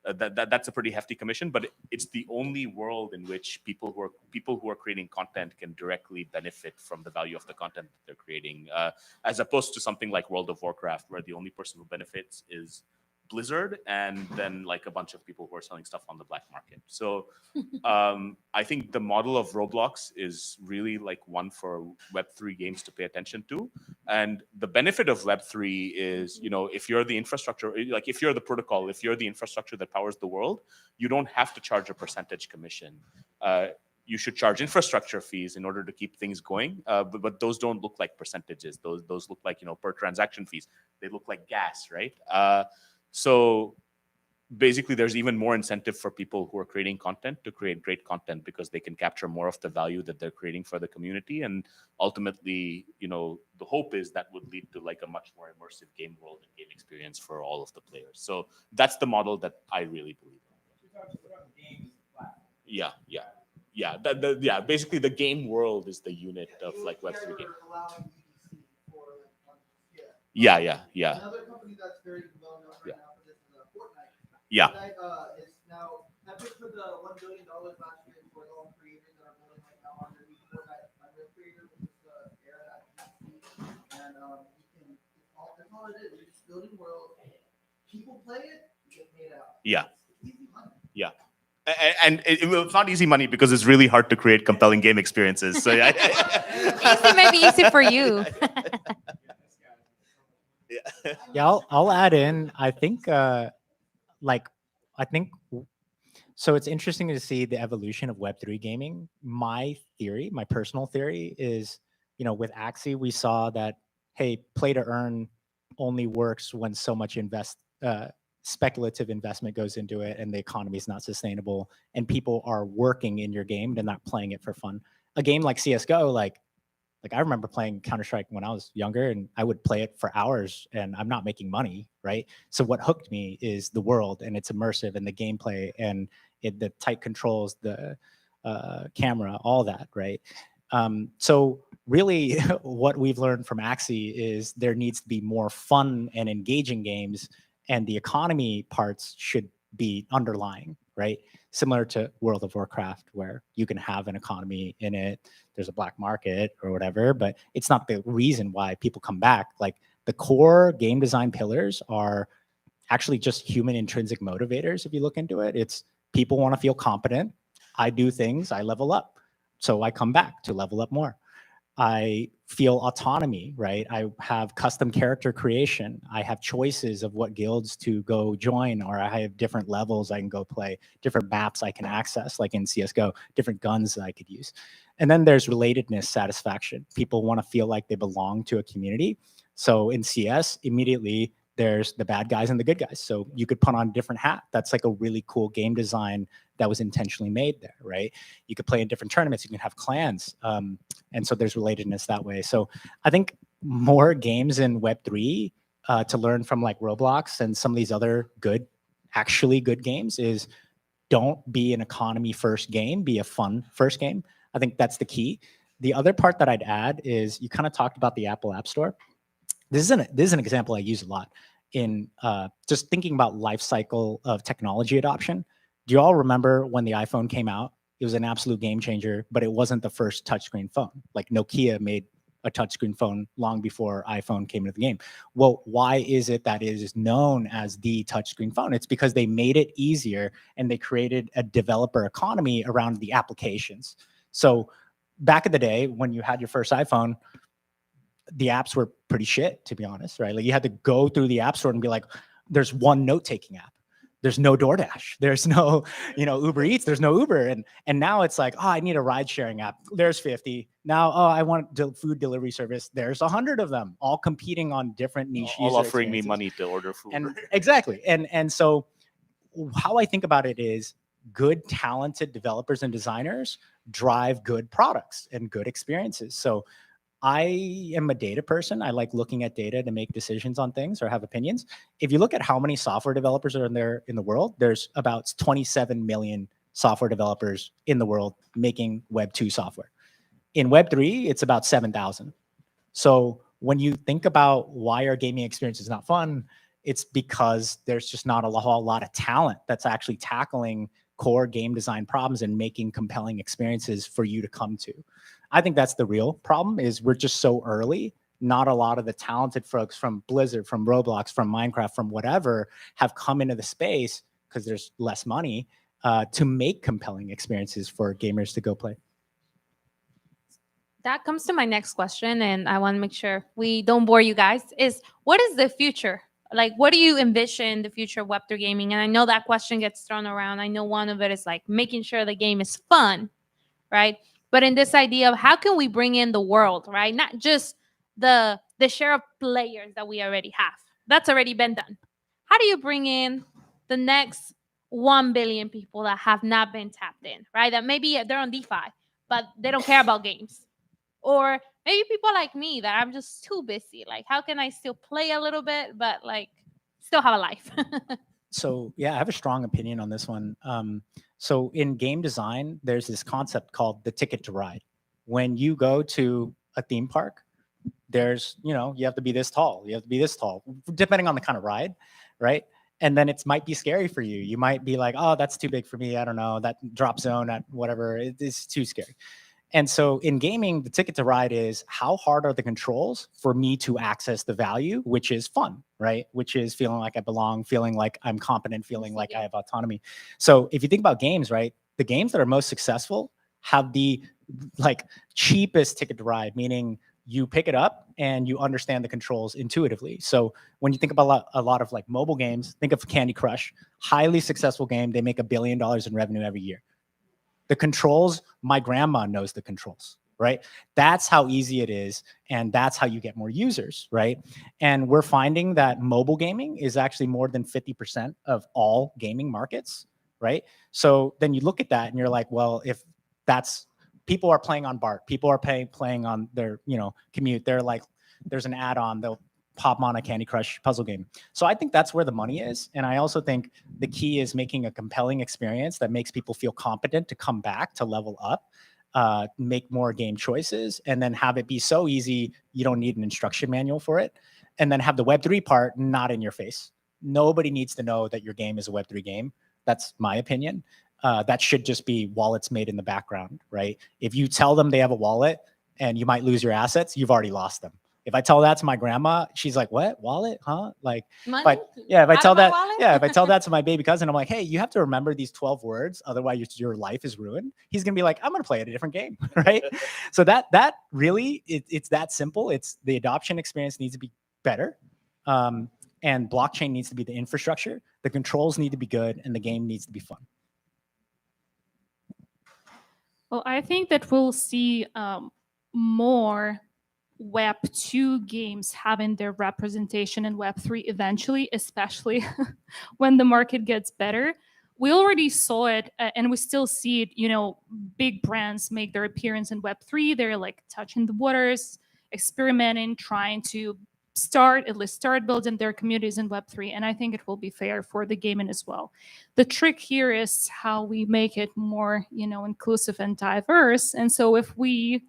that's a pretty hefty commission, but it's the only world in which people who are creating content can directly benefit from the value of the content that they're creating, as opposed to something like World of Warcraft, where the only person who benefits is Blizzard, and then like a bunch of people who are selling stuff on the black market. So I think the model of Roblox is really like one for Web3 games to pay attention to. And the benefit of Web3 is, if you're the infrastructure, like if you're the protocol, if you're the infrastructure that powers the world, you don't have to charge a percentage commission. You should charge infrastructure fees in order to keep things going, but those don't look like percentages. Those look like per transaction fees. They look like gas, right? So basically, there's even more incentive for people who are creating content to create great content, because they can capture more of the value that they're creating for the community. And ultimately, the hope is that would lead to like a much more immersive game world and game experience for all of the players. So that's the model that I really believe in. Yeah. Basically, the game world is the unit of like Web3 game. Yeah.
Another company that's very well known right now for this is Fortnite.
Yeah.
Fortnite is now Epic put the $1 billion last year for all creators that are building right now underneath Fortnite Under Creator, which is the era that you see. And that's all it is. You're just building world. People play it, you get paid out.
Yeah.
It's easy money.
Yeah. And it's not easy money, because it's really hard to create compelling game experiences. So yeah.
Easy may be easy for you.
Yeah, I'll add in. I think so it's interesting to see the evolution of Web3 gaming. My personal theory is, with Axie, we saw that, hey, play to earn only works when so much speculative investment goes into it, and the economy is not sustainable, and people are working in your game. They're not playing it for fun. A game like CSGO, like I remember playing Counter-Strike when I was younger, and I would play it for hours, and I'm not making money, right? So what hooked me is the world, and it's immersive, and the gameplay, and the tight controls, the camera, all that, right? So really what we've learned from Axie is there needs to be more fun and engaging games, and the economy parts should be underlying, right? Similar to World of Warcraft, where you can have an economy in it, there's a black market or whatever, but it's not the reason why people come back. Like, the core game design pillars are actually just human intrinsic motivators. If you look into it, it's people want to feel competent. I do things, I level up. So I come back to level up more. I feel autonomy, right? I have custom character creation. I have choices of what guilds to go join, or I have different levels I can go play, different maps I can access, like in CSGO, different guns that I could use. And then there's relatedness satisfaction. People want to feel like they belong to a community. So in CS, immediately there's the bad guys and the good guys. So you could put on a different hat. That's like a really cool game design that was intentionally made there, right? You could play in different tournaments. You can have clans. And so there's relatedness that way. So I think more games in Web3 to learn from like Roblox and some of these other actually good games is don't be an economy first game, be a fun first game. I think that's the key. The other part that I'd add is you kind of talked about the Apple App Store. This is an example I use a lot in just thinking about life cycle of technology adoption. Do you all remember when the iPhone came out? It was an absolute game changer, but it wasn't the first touchscreen phone. Like Nokia made a touchscreen phone long before iPhone came into the game. Well, why is it that it is known as the touchscreen phone? It's because they made it easier and they created a developer economy around the applications. So back in the day when you had your first iPhone, the apps were pretty shit, to be honest, right? Like you had to go through the app store and be like, there's one note-taking app. There's no DoorDash. There's no, Uber Eats. There's no Uber. And now it's like, oh, I need a ride-sharing app. There's 50. Now, oh, I want food delivery service. There's 100 of them, all competing on different niche
All
user
offering me
experiences.
money to order food.
And exactly. And so how I think about it is good, talented developers and designers drive good products and good experiences. So I am a data person. I like looking at data to make decisions on things or have opinions. If you look at how many software developers are in the world, there's about 27 million software developers in the world making Web 2 software. In Web 3, it's about 7,000. So when you think about why our gaming experience is not fun, it's because there's just not a whole lot of talent that's actually tackling core game design problems and making compelling experiences for you to come to. I think that's the real problem is we're just so early. Not a lot of the talented folks from Blizzard, from Roblox, from Minecraft, from whatever have come into the space because there's less money to make compelling experiences for gamers to go play.
That comes to my next question, and I want to make sure we don't bore you guys, is what is the future? Like, what do you envision the future of Web3 gaming? And I know that question gets thrown around. I know one of it is like making sure the game is fun, right? But in this idea of how can we bring in the world, right? Not just the share of players that we already have. That's already been done. How do you bring in the next 1 billion people that have not been tapped in, right? That maybe they're on DeFi, but they don't care about games. Or maybe people like me that I'm just too busy. Like, how can I still play a little bit, but like still have a life?
So yeah, I have a strong opinion on this one. So in game design, there's this concept called the ticket to ride. When you go to a theme park, there's, you have to be this tall. You have to be this tall, depending on the kind of ride, right? And then it might be scary for you. You might be like, oh, that's too big for me. I don't know. That drop zone at whatever, it's too scary. And so in gaming, the ticket to ride is how hard are the controls for me to access the value, which is fun, right? Which is feeling like I belong, feeling like I'm competent, feeling like I have autonomy. So if you think about games, right, the games that are most successful have the cheapest ticket to ride, meaning you pick it up and you understand the controls intuitively. So when you think about a lot of like mobile games, think of Candy Crush, highly successful game. They make $1 billion in revenue every year. The controls, my grandma knows the controls, right? That's how easy it is. And that's how you get more users, right? And we're finding that mobile gaming is actually more than 50% of all gaming markets, right? So then you look at that and you're like, well, if that's, people are playing on BART, people are playing on their, commute, they're like, there's an add-on, they'll pop on a Candy Crush puzzle game. So I think that's where the money is. And I also think the key is making a compelling experience that makes people feel competent to come back, to level up, make more game choices, and then have it be so easy, you don't need an instruction manual for it. And then have the Web3 part not in your face. Nobody needs to know that your game is a Web3 game. That's my opinion. That should just be wallets made in the background, right? If you tell them they have a wallet and you might lose your assets, you've already lost them. If I tell that to my grandma, she's like, "What wallet? Huh?" Like,
Money?
if I tell that,
wallet?
if I tell that to my baby cousin, I'm like, "Hey, you have to remember these 12 words, otherwise your life is ruined." He's gonna be like, "I'm gonna play at a different game," right? So that really, it's that simple. It's the adoption experience needs to be better, and blockchain needs to be the infrastructure. The controls need to be good, and the game needs to be fun.
Well, I think that we'll see more Web2 games having their representation in Web3 eventually, especially when the market gets better. We already saw it, and we still see it. You know, big brands make their appearance in Web3. They're like touching the waters, experimenting, trying to at least start building their communities in Web3. And I think it will be fair for the gaming as well. The trick here is how we make it more, you know, inclusive and diverse. And so if we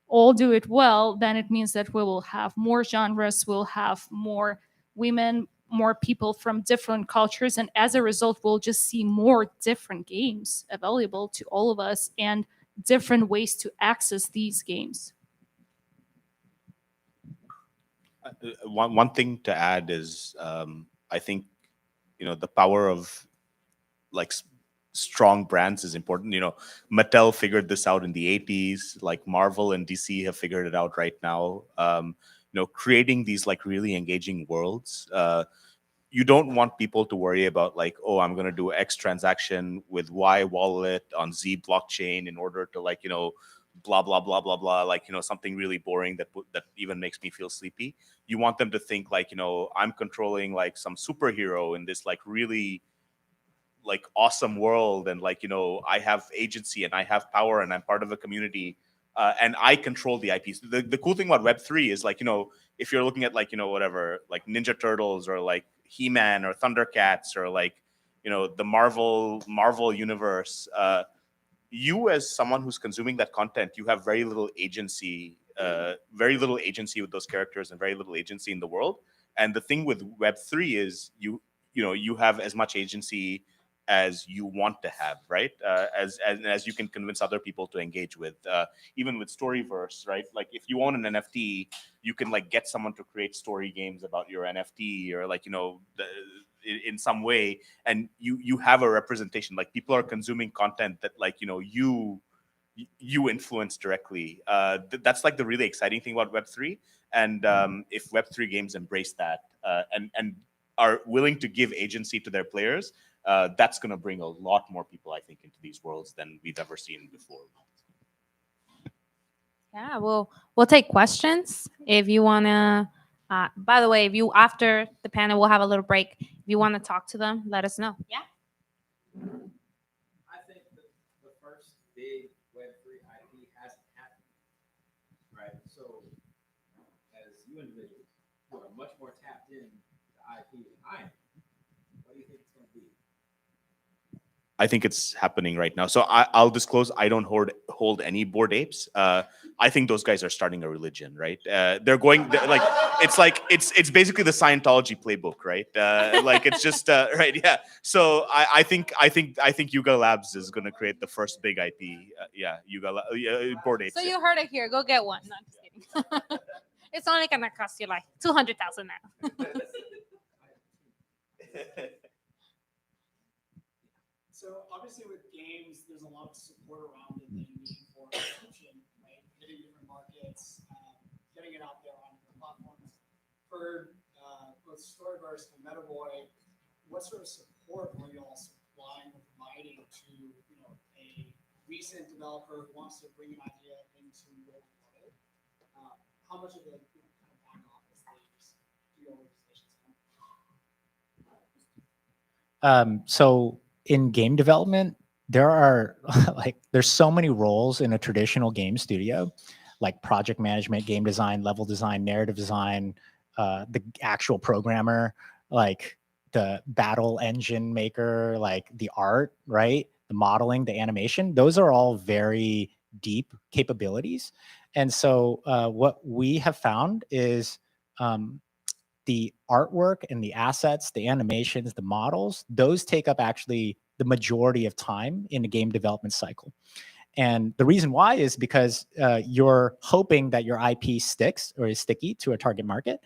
all do it well, then it means that we will have more genres, we'll have more women, more people from different cultures, and as a result, we'll just see more different games available to all of us and different ways to access these games.
One thing to add is I think the power of like strong brands is important. Mattel figured this out in the 80s. Like Marvel and DC have figured it out right now. Creating these like really engaging worlds. You don't want people to worry about like, oh, I'm going to do X transaction with Y wallet on Z blockchain in order to like, blah, blah, blah, blah, blah, like, something really boring that even makes me feel sleepy. You want them to think like, I'm controlling like some superhero in this like really like awesome world. And like, I have agency and I have power and I'm part of a community and I control the IPs. The cool thing about Web3 is like, if you're looking at like, whatever, like Ninja Turtles or like He-Man or Thundercats or like, the Marvel universe, you as someone who's consuming that content, you have very little agency with those characters and very little agency in the world. And the thing with Web3 is you have as much agency as you want to have, right? As you can convince other people to engage with, even with Storyverse, right? Like if you own an NFT, you can like get someone to create story games about your NFT or like, in some way, and you have a representation. Like people are consuming content that like, you influence directly. That's like the really exciting thing about Web3. And if Web3 games embrace that and are willing to give agency to their players, that's going to bring a lot more people, I think, into these worlds than we've ever seen before.
Yeah, we'll take questions if you want to. By the way, if you after the panel, we'll have a little break. If you want to talk to them, let us know. Yeah.
I think the first big Web3 IP hasn't happened, right? So, as you individuals who are much more tapped in to IP than I am, what do you think it's going to be?
I think it's happening right now. So I'll disclose, I don't hold any Bored Apes. I think those guys are starting a religion, right? They're like, it's basically the Scientology playbook, right? Like it's just right, yeah. So I think Yuga Labs is going to create the first big IP. Bored Apes.
So you heard it here. Go get one. No, I'm just kidding. It's only gonna cost you like $200,000 now.
So obviously with games, there's a lot of support around it that you need for adoption, right? Hitting different markets, getting it out there on different platforms. For both Storyverse and MetaBoy, what sort of support were you all supplying or providing to a recent developer who wants to bring an idea into real world? How much of the kind of back office things do your organizations have?
So in game development, there are there's so many roles in a traditional game studio, like project management, game design, level design, narrative design, the actual programmer, like the battle engine maker, like the art, right? The modeling, the animation, those are all very deep capabilities. And so what we have found is the artwork and the assets, the animations, the models, those take up actually the majority of time in a game development cycle. And the reason why is because you're hoping that your IP sticks or is sticky to a target market.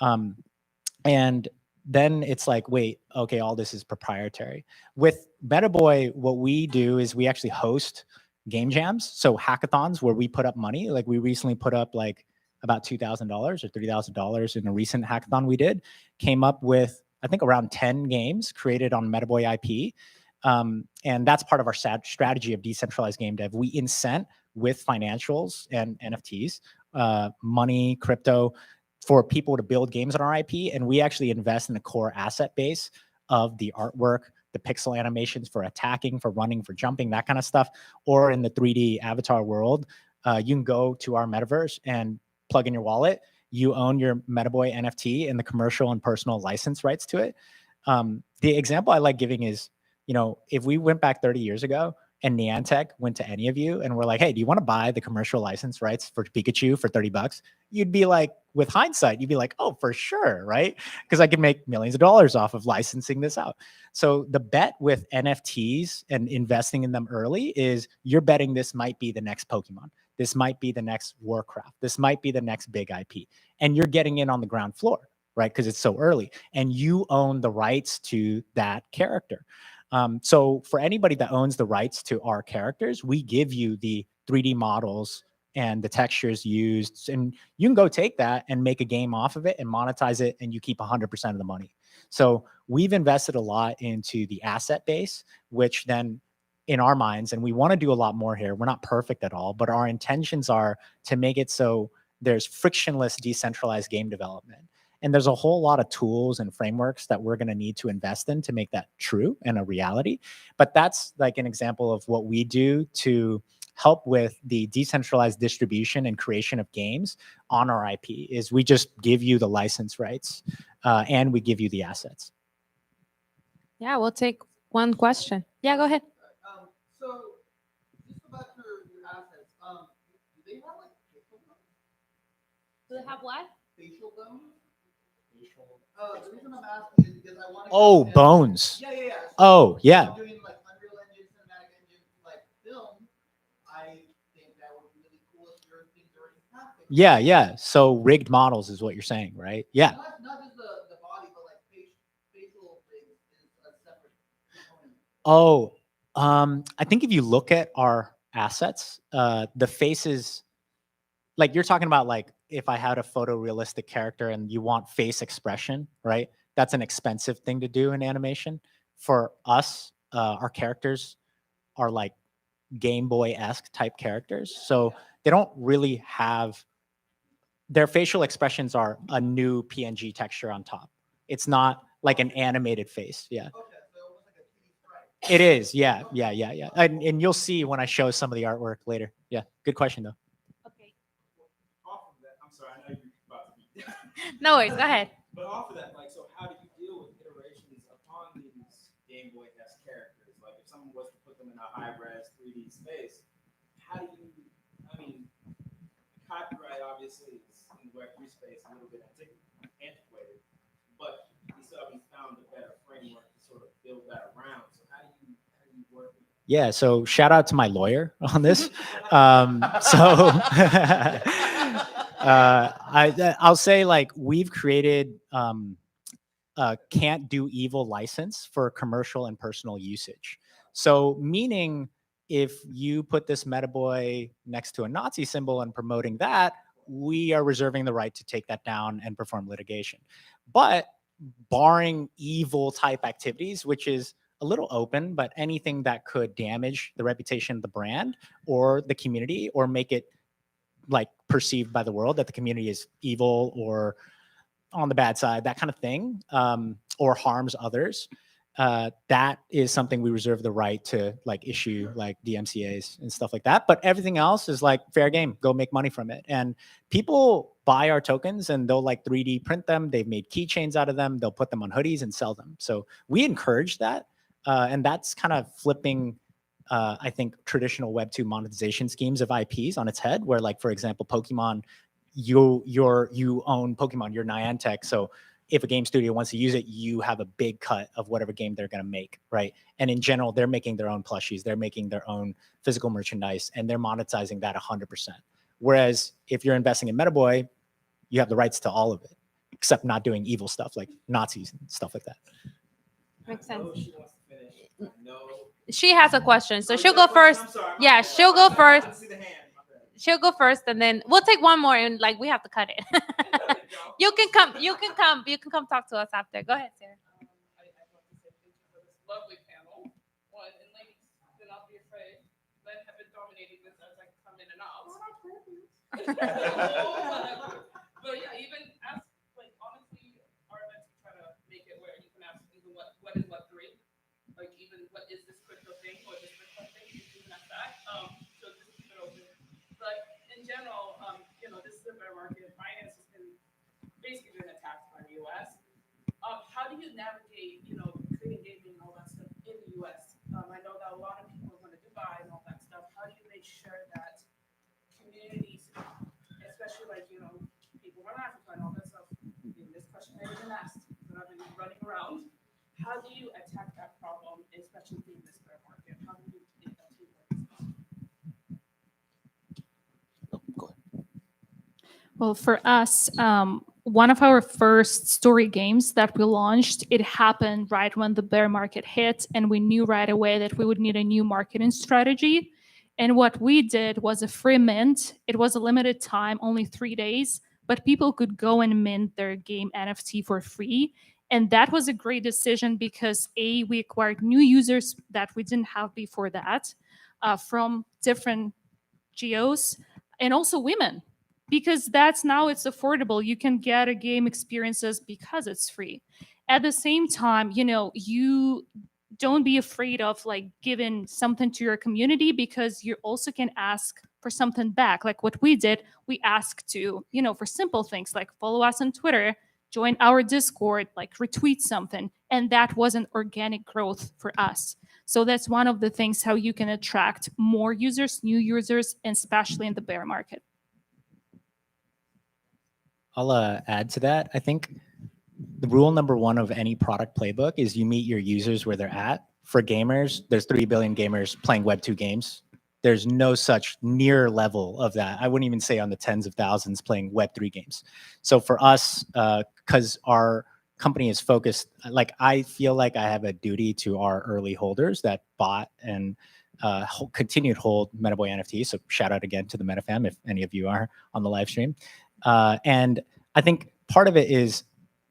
And then it's like, wait, okay, all this is proprietary. With MetaBoy, what we do is we actually host game jams. So hackathons where we put up money. Like we recently put up like about $2,000 or $3,000 in a recent hackathon we did, came up with, I think, around 10 games created on MetaBoy IP. And that's part of our strategy of decentralized game dev. We incent with financials and NFTs money, crypto, for people to build games on our IP, and we actually invest in the core asset base of the artwork, the pixel animations for attacking, for running, for jumping, that kind of stuff, or in the 3D avatar world. You can go to our metaverse and plug in your wallet. You own your MetaBoy NFT and the commercial and personal license rights to it. The example I like giving is, if we went back 30 years ago and Niantic went to any of you and were like, hey, do you want to buy the commercial license rights for Pikachu for $30? You'd be like, with hindsight, you'd be like, oh, for sure, right? Because I can make millions of dollars off of licensing this out. So the bet with NFTs and investing in them early is you're betting this might be the next Pokemon. This might be the next Warcraft. This might be the next big IP. And you're getting in on the ground floor, right? Because it's so early. And you own the rights to that character. So for anybody that owns the rights to our characters, we give you the 3D models and the textures used, and you can go take that and make a game off of it and monetize it, and you keep 100% of the money. So we've invested a lot into the asset base, which then in our minds, and we want to do a lot more here, we're not perfect at all, but our intentions are to make it so there's frictionless decentralized game development. And there's a whole lot of tools and frameworks that we're going to need to invest in to make that true and a reality. But that's like an example of what we do to help with the decentralized distribution and creation of games on our IP, is we just give you the license rights and we give you the assets.
Yeah, we'll take one question. Yeah, go ahead.
So, just about your assets, do they have like facial bones?
Do they have what?
Facial bones? The reason I'm asking is because I want to.
Oh, bones.
Yeah. So
Oh, yeah.
I'm doing like Unreal Engine, Cinematic Engine, like film. I think that would be really cool if your things already have facial bones.
Yeah. So rigged models is what you're saying, right? Yeah.
Not just the body, but like facial things is a separate component.
Oh, I think if you look at our assets, the faces, like you're talking about, like if I had a photorealistic character and you want face expression, right? That's an expensive thing to do in animation. For us, our characters are like Game Boy-esque type characters. So they don't really have, their facial expressions are a new PNG texture on top. It's not like an animated face. Yeah.
Okay, so almost like a 2D sprite.
It is. Yeah. And you'll see when I show some of the artwork later. Yeah. Good question though.
Okay.
Off of that, I'm sorry, I know you're about to be.
No worries. Go ahead.
But off of that, like, so how do you deal with iterations upon these Game Boy-esque characters? Like, if someone was to put them in a high-res 3D space, how do you? I mean, copyright obviously is in the Web3 space a little bit antiquated, but we still haven't found a better framework to sort of build that around. So how do you work with it?
Yeah. So shout out to my lawyer on this. I'll say, like, we've created can't do evil license for commercial and personal usage. So meaning if you put this MetaBoy next to a Nazi symbol and promoting that, we are reserving the right to take that down and perform litigation. But barring evil type activities, which is a little open, but anything that could damage the reputation of the brand or the community, or make it like perceived by the world that the community is evil or on the bad side, that kind of thing, or harms others, that is something we reserve the right to like issue like DMCAs and stuff like that. But everything else is like fair game. Go make money from it. And people buy our tokens and they'll like 3D print them. They've made keychains out of them. They'll put them on hoodies and sell them. So we encourage that. And that's kind of flipping, I think, traditional Web2 monetization schemes of IPs on its head, where, like, for example, Pokemon, you own Pokemon, you're Niantic. So if a game studio wants to use it, you have a big cut of whatever game they're going to make, right? And in general, they're making their own plushies, they're making their own physical merchandise, and they're monetizing that 100%. Whereas if you're investing in MetaBoy, you have the rights to all of it, except not doing evil stuff like Nazis and stuff like that.
Makes sense.
She wants to finish. No.
She has a question, so she'll go first.
I'm sorry.
Yeah, she'll go first.
I didn't see the hand. My bad.
She'll go first, and then we'll take one more, and like we have to cut it. You can come talk to us after. Go ahead, Sarah.
I want to say thank you for this lovely panel. One, and ladies, do not be afraid. Men have been dominating this as like come in and out. But yeah, even ask, like, honestly, our events, we try to make it where you can ask even what is Web3? Like, even what is this crypto thing or this Bitcoin thing? You can ask that. So just keep it open. But in general, you know, this is a bear market. Finance has been basically been attacked by the US. How do you navigate, you know, creating gaming and all that stuff in the US? I know that a lot of people are going to Dubai and all that stuff. How do you make sure that communities, especially like, you know, people from Africa and all that stuff, this question has been asked, but I've been running around. How do you attack that problem, especially in this bear market? How do you make that teamwork?
Well, for us, one of our first story games that we launched, it happened right when the bear market hit, and we knew right away that we would need a new marketing strategy. And what we did was a free mint. It was a limited time, only 3 days, but people could go and mint their game NFT for free. And that was a great decision because we acquired new users that we didn't have before that, from different geos, and also women, because that's now it's affordable. You can get a game experiences because it's free. At the same time, you know, you don't be afraid of like giving something to your community, because you also can ask for something back. Like what we did, we asked to, you know, for simple things like follow us on Twitter, join our Discord, like retweet something. And that was an organic growth for us. So that's one of the things how you can attract more users, new users, and especially in the bear market.
I'll add to that. I think the rule number one of any product playbook is you meet your users where they're at. For gamers, there's 3 billion gamers playing Web2 games. There's no such near level of that. I wouldn't even say on the tens of thousands playing Web3 games. So for us, because our company is focused, like I feel like I have a duty to our early holders that bought and continued hold MetaBoy NFT. So shout out again to the MetaFam if any of you are on the live stream. And I think part of it is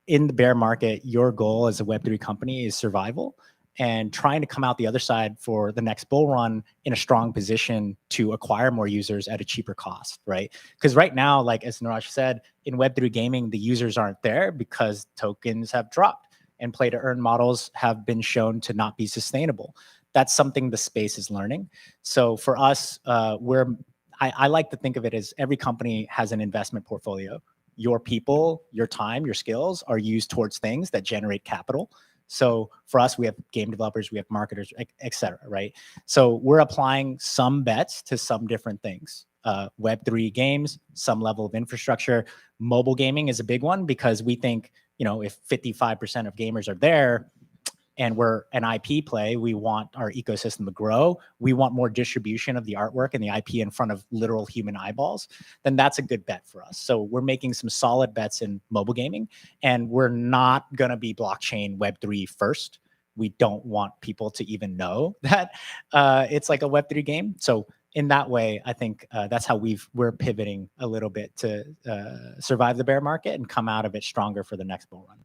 in the bear market, your goal as a Web3 company is survival and trying to come out the other side for the next bull run in a strong position to acquire more users at a cheaper cost, right? Because right now, like as Niraj said, in Web3 gaming, the users aren't there because tokens have dropped and play to earn models have been shown to not be sustainable. That's something the space is learning. So for us, I like to think of it as every company has an investment portfolio. Your people, your time, your skills are used towards things that generate capital. So for us, we have game developers, we have marketers, et cetera, right? So we're applying some bets to some different things. Web3 games, some level of infrastructure. Mobile gaming is a big one because we think, you know, if 55% of gamers are there, and we're an IP play, we want our ecosystem to grow. We want more distribution of the artwork and the IP in front of literal human eyeballs. Then that's a good bet for us. So we're making some solid bets in mobile gaming, and we're not going to be blockchain Web3 first. We don't want people to even know that it's like a Web3 game. So in that way, I think that's how we're pivoting a little bit to survive the bear market and come out of it stronger for the next bull run.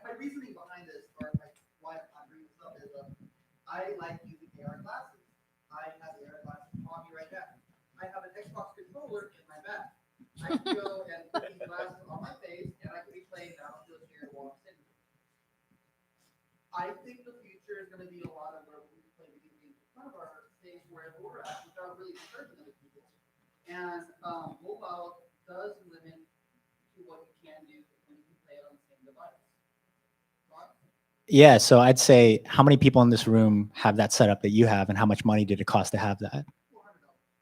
My reasoning behind this, or why I'm bringing this up, is I like using AR glasses. I have AR glasses on me right now. I have an Xbox controller in my bag. I can go and put these glasses on my face, and I can be playing Battlefield here while I'm sitting. I think the future is going to be a lot of where we play video games in front of our stage wherever we're at, without really disturbing other people. And mobile does limit to what you can do when you can play it on the same device.
Yeah, so I'd say how many people in this room have that setup that you have, and how much money did it cost to have that?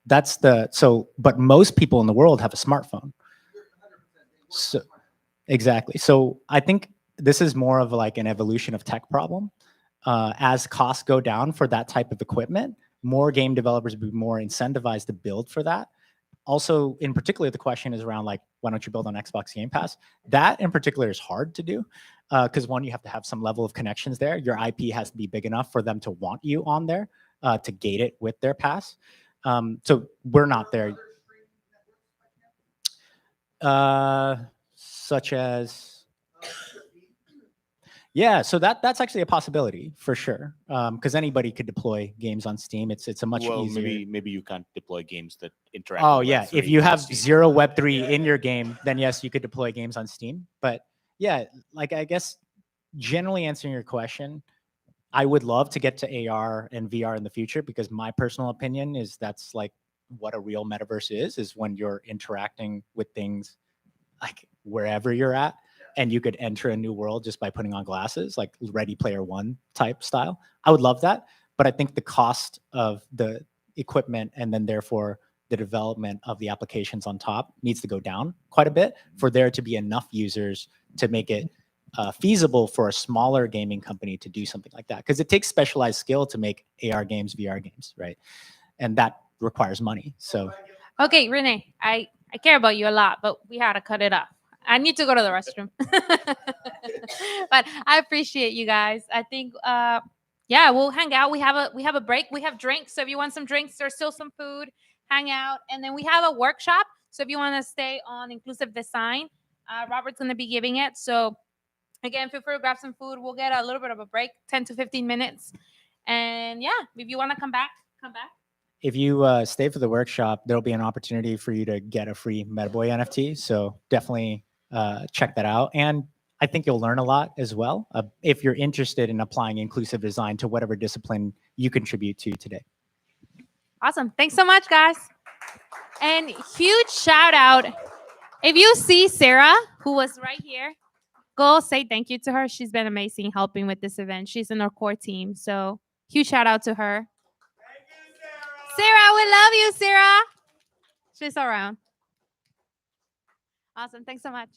That's but most people in the world have a smartphone. So exactly. So I think this is more of like an evolution of tech problem. As costs go down for that type of equipment, more game developers will be more incentivized to build for that. Also, in particular, the question is around like, why don't you build on Xbox Game Pass? That in particular is hard to do because one, you have to have some level of connections there. Your IP has to be big enough for them to want you on there to gate it with their pass. So we're not there. Such as, yeah, so that's actually a possibility for sure. Because anybody could deploy games on Steam. It's a much
well,
easier.
maybe you can't deploy games that interact.
Oh
with
yeah,
Web3
if you
on
have
Steam.
zero Web3 in your game, then yes, you could deploy games on Steam. But yeah, like I guess generally answering your question, I would love to get to AR and VR in the future because my personal opinion is that's like what a real metaverse is when you're interacting with things like wherever you're at and you could enter a new world just by putting on glasses, like Ready Player One type style. I would love that. But I think the cost of the equipment and then therefore the development of the applications on top needs to go down quite a bit for there to be enough users to make it feasible for a smaller gaming company to do something like that. Because it takes specialized skill to make AR games, VR games, right? And that requires money. So
Okay, Renee, I care about you a lot, but we had to cut it off. I need to go to the restroom. But I appreciate you guys. I think yeah, we'll hang out. We have a break. We have drinks. So if you want some drinks, there's still some food. Hang out. And then we have a workshop. So if you want to stay on inclusive design, Robert's going to be giving it. So again, feel free to grab some food. We'll get a little bit of a break, 10 to 15 minutes. And yeah, if you want to come back, come back.
if you stay for the workshop, there'll be an opportunity for you to get a free MetaBoy NFT. So definitely check that out. And I think you'll learn a lot as well if you're interested in applying inclusive design to whatever discipline you contribute to today.
Awesome. Thanks so much, guys. And huge shout out. If you see Sarah, who was right here, go say thank you to her. She's been amazing helping with this event. She's in our core team. So huge shout out to her. Thank you, Sarah. Sarah, we love you, Sarah. She's around. Awesome. Thanks so much.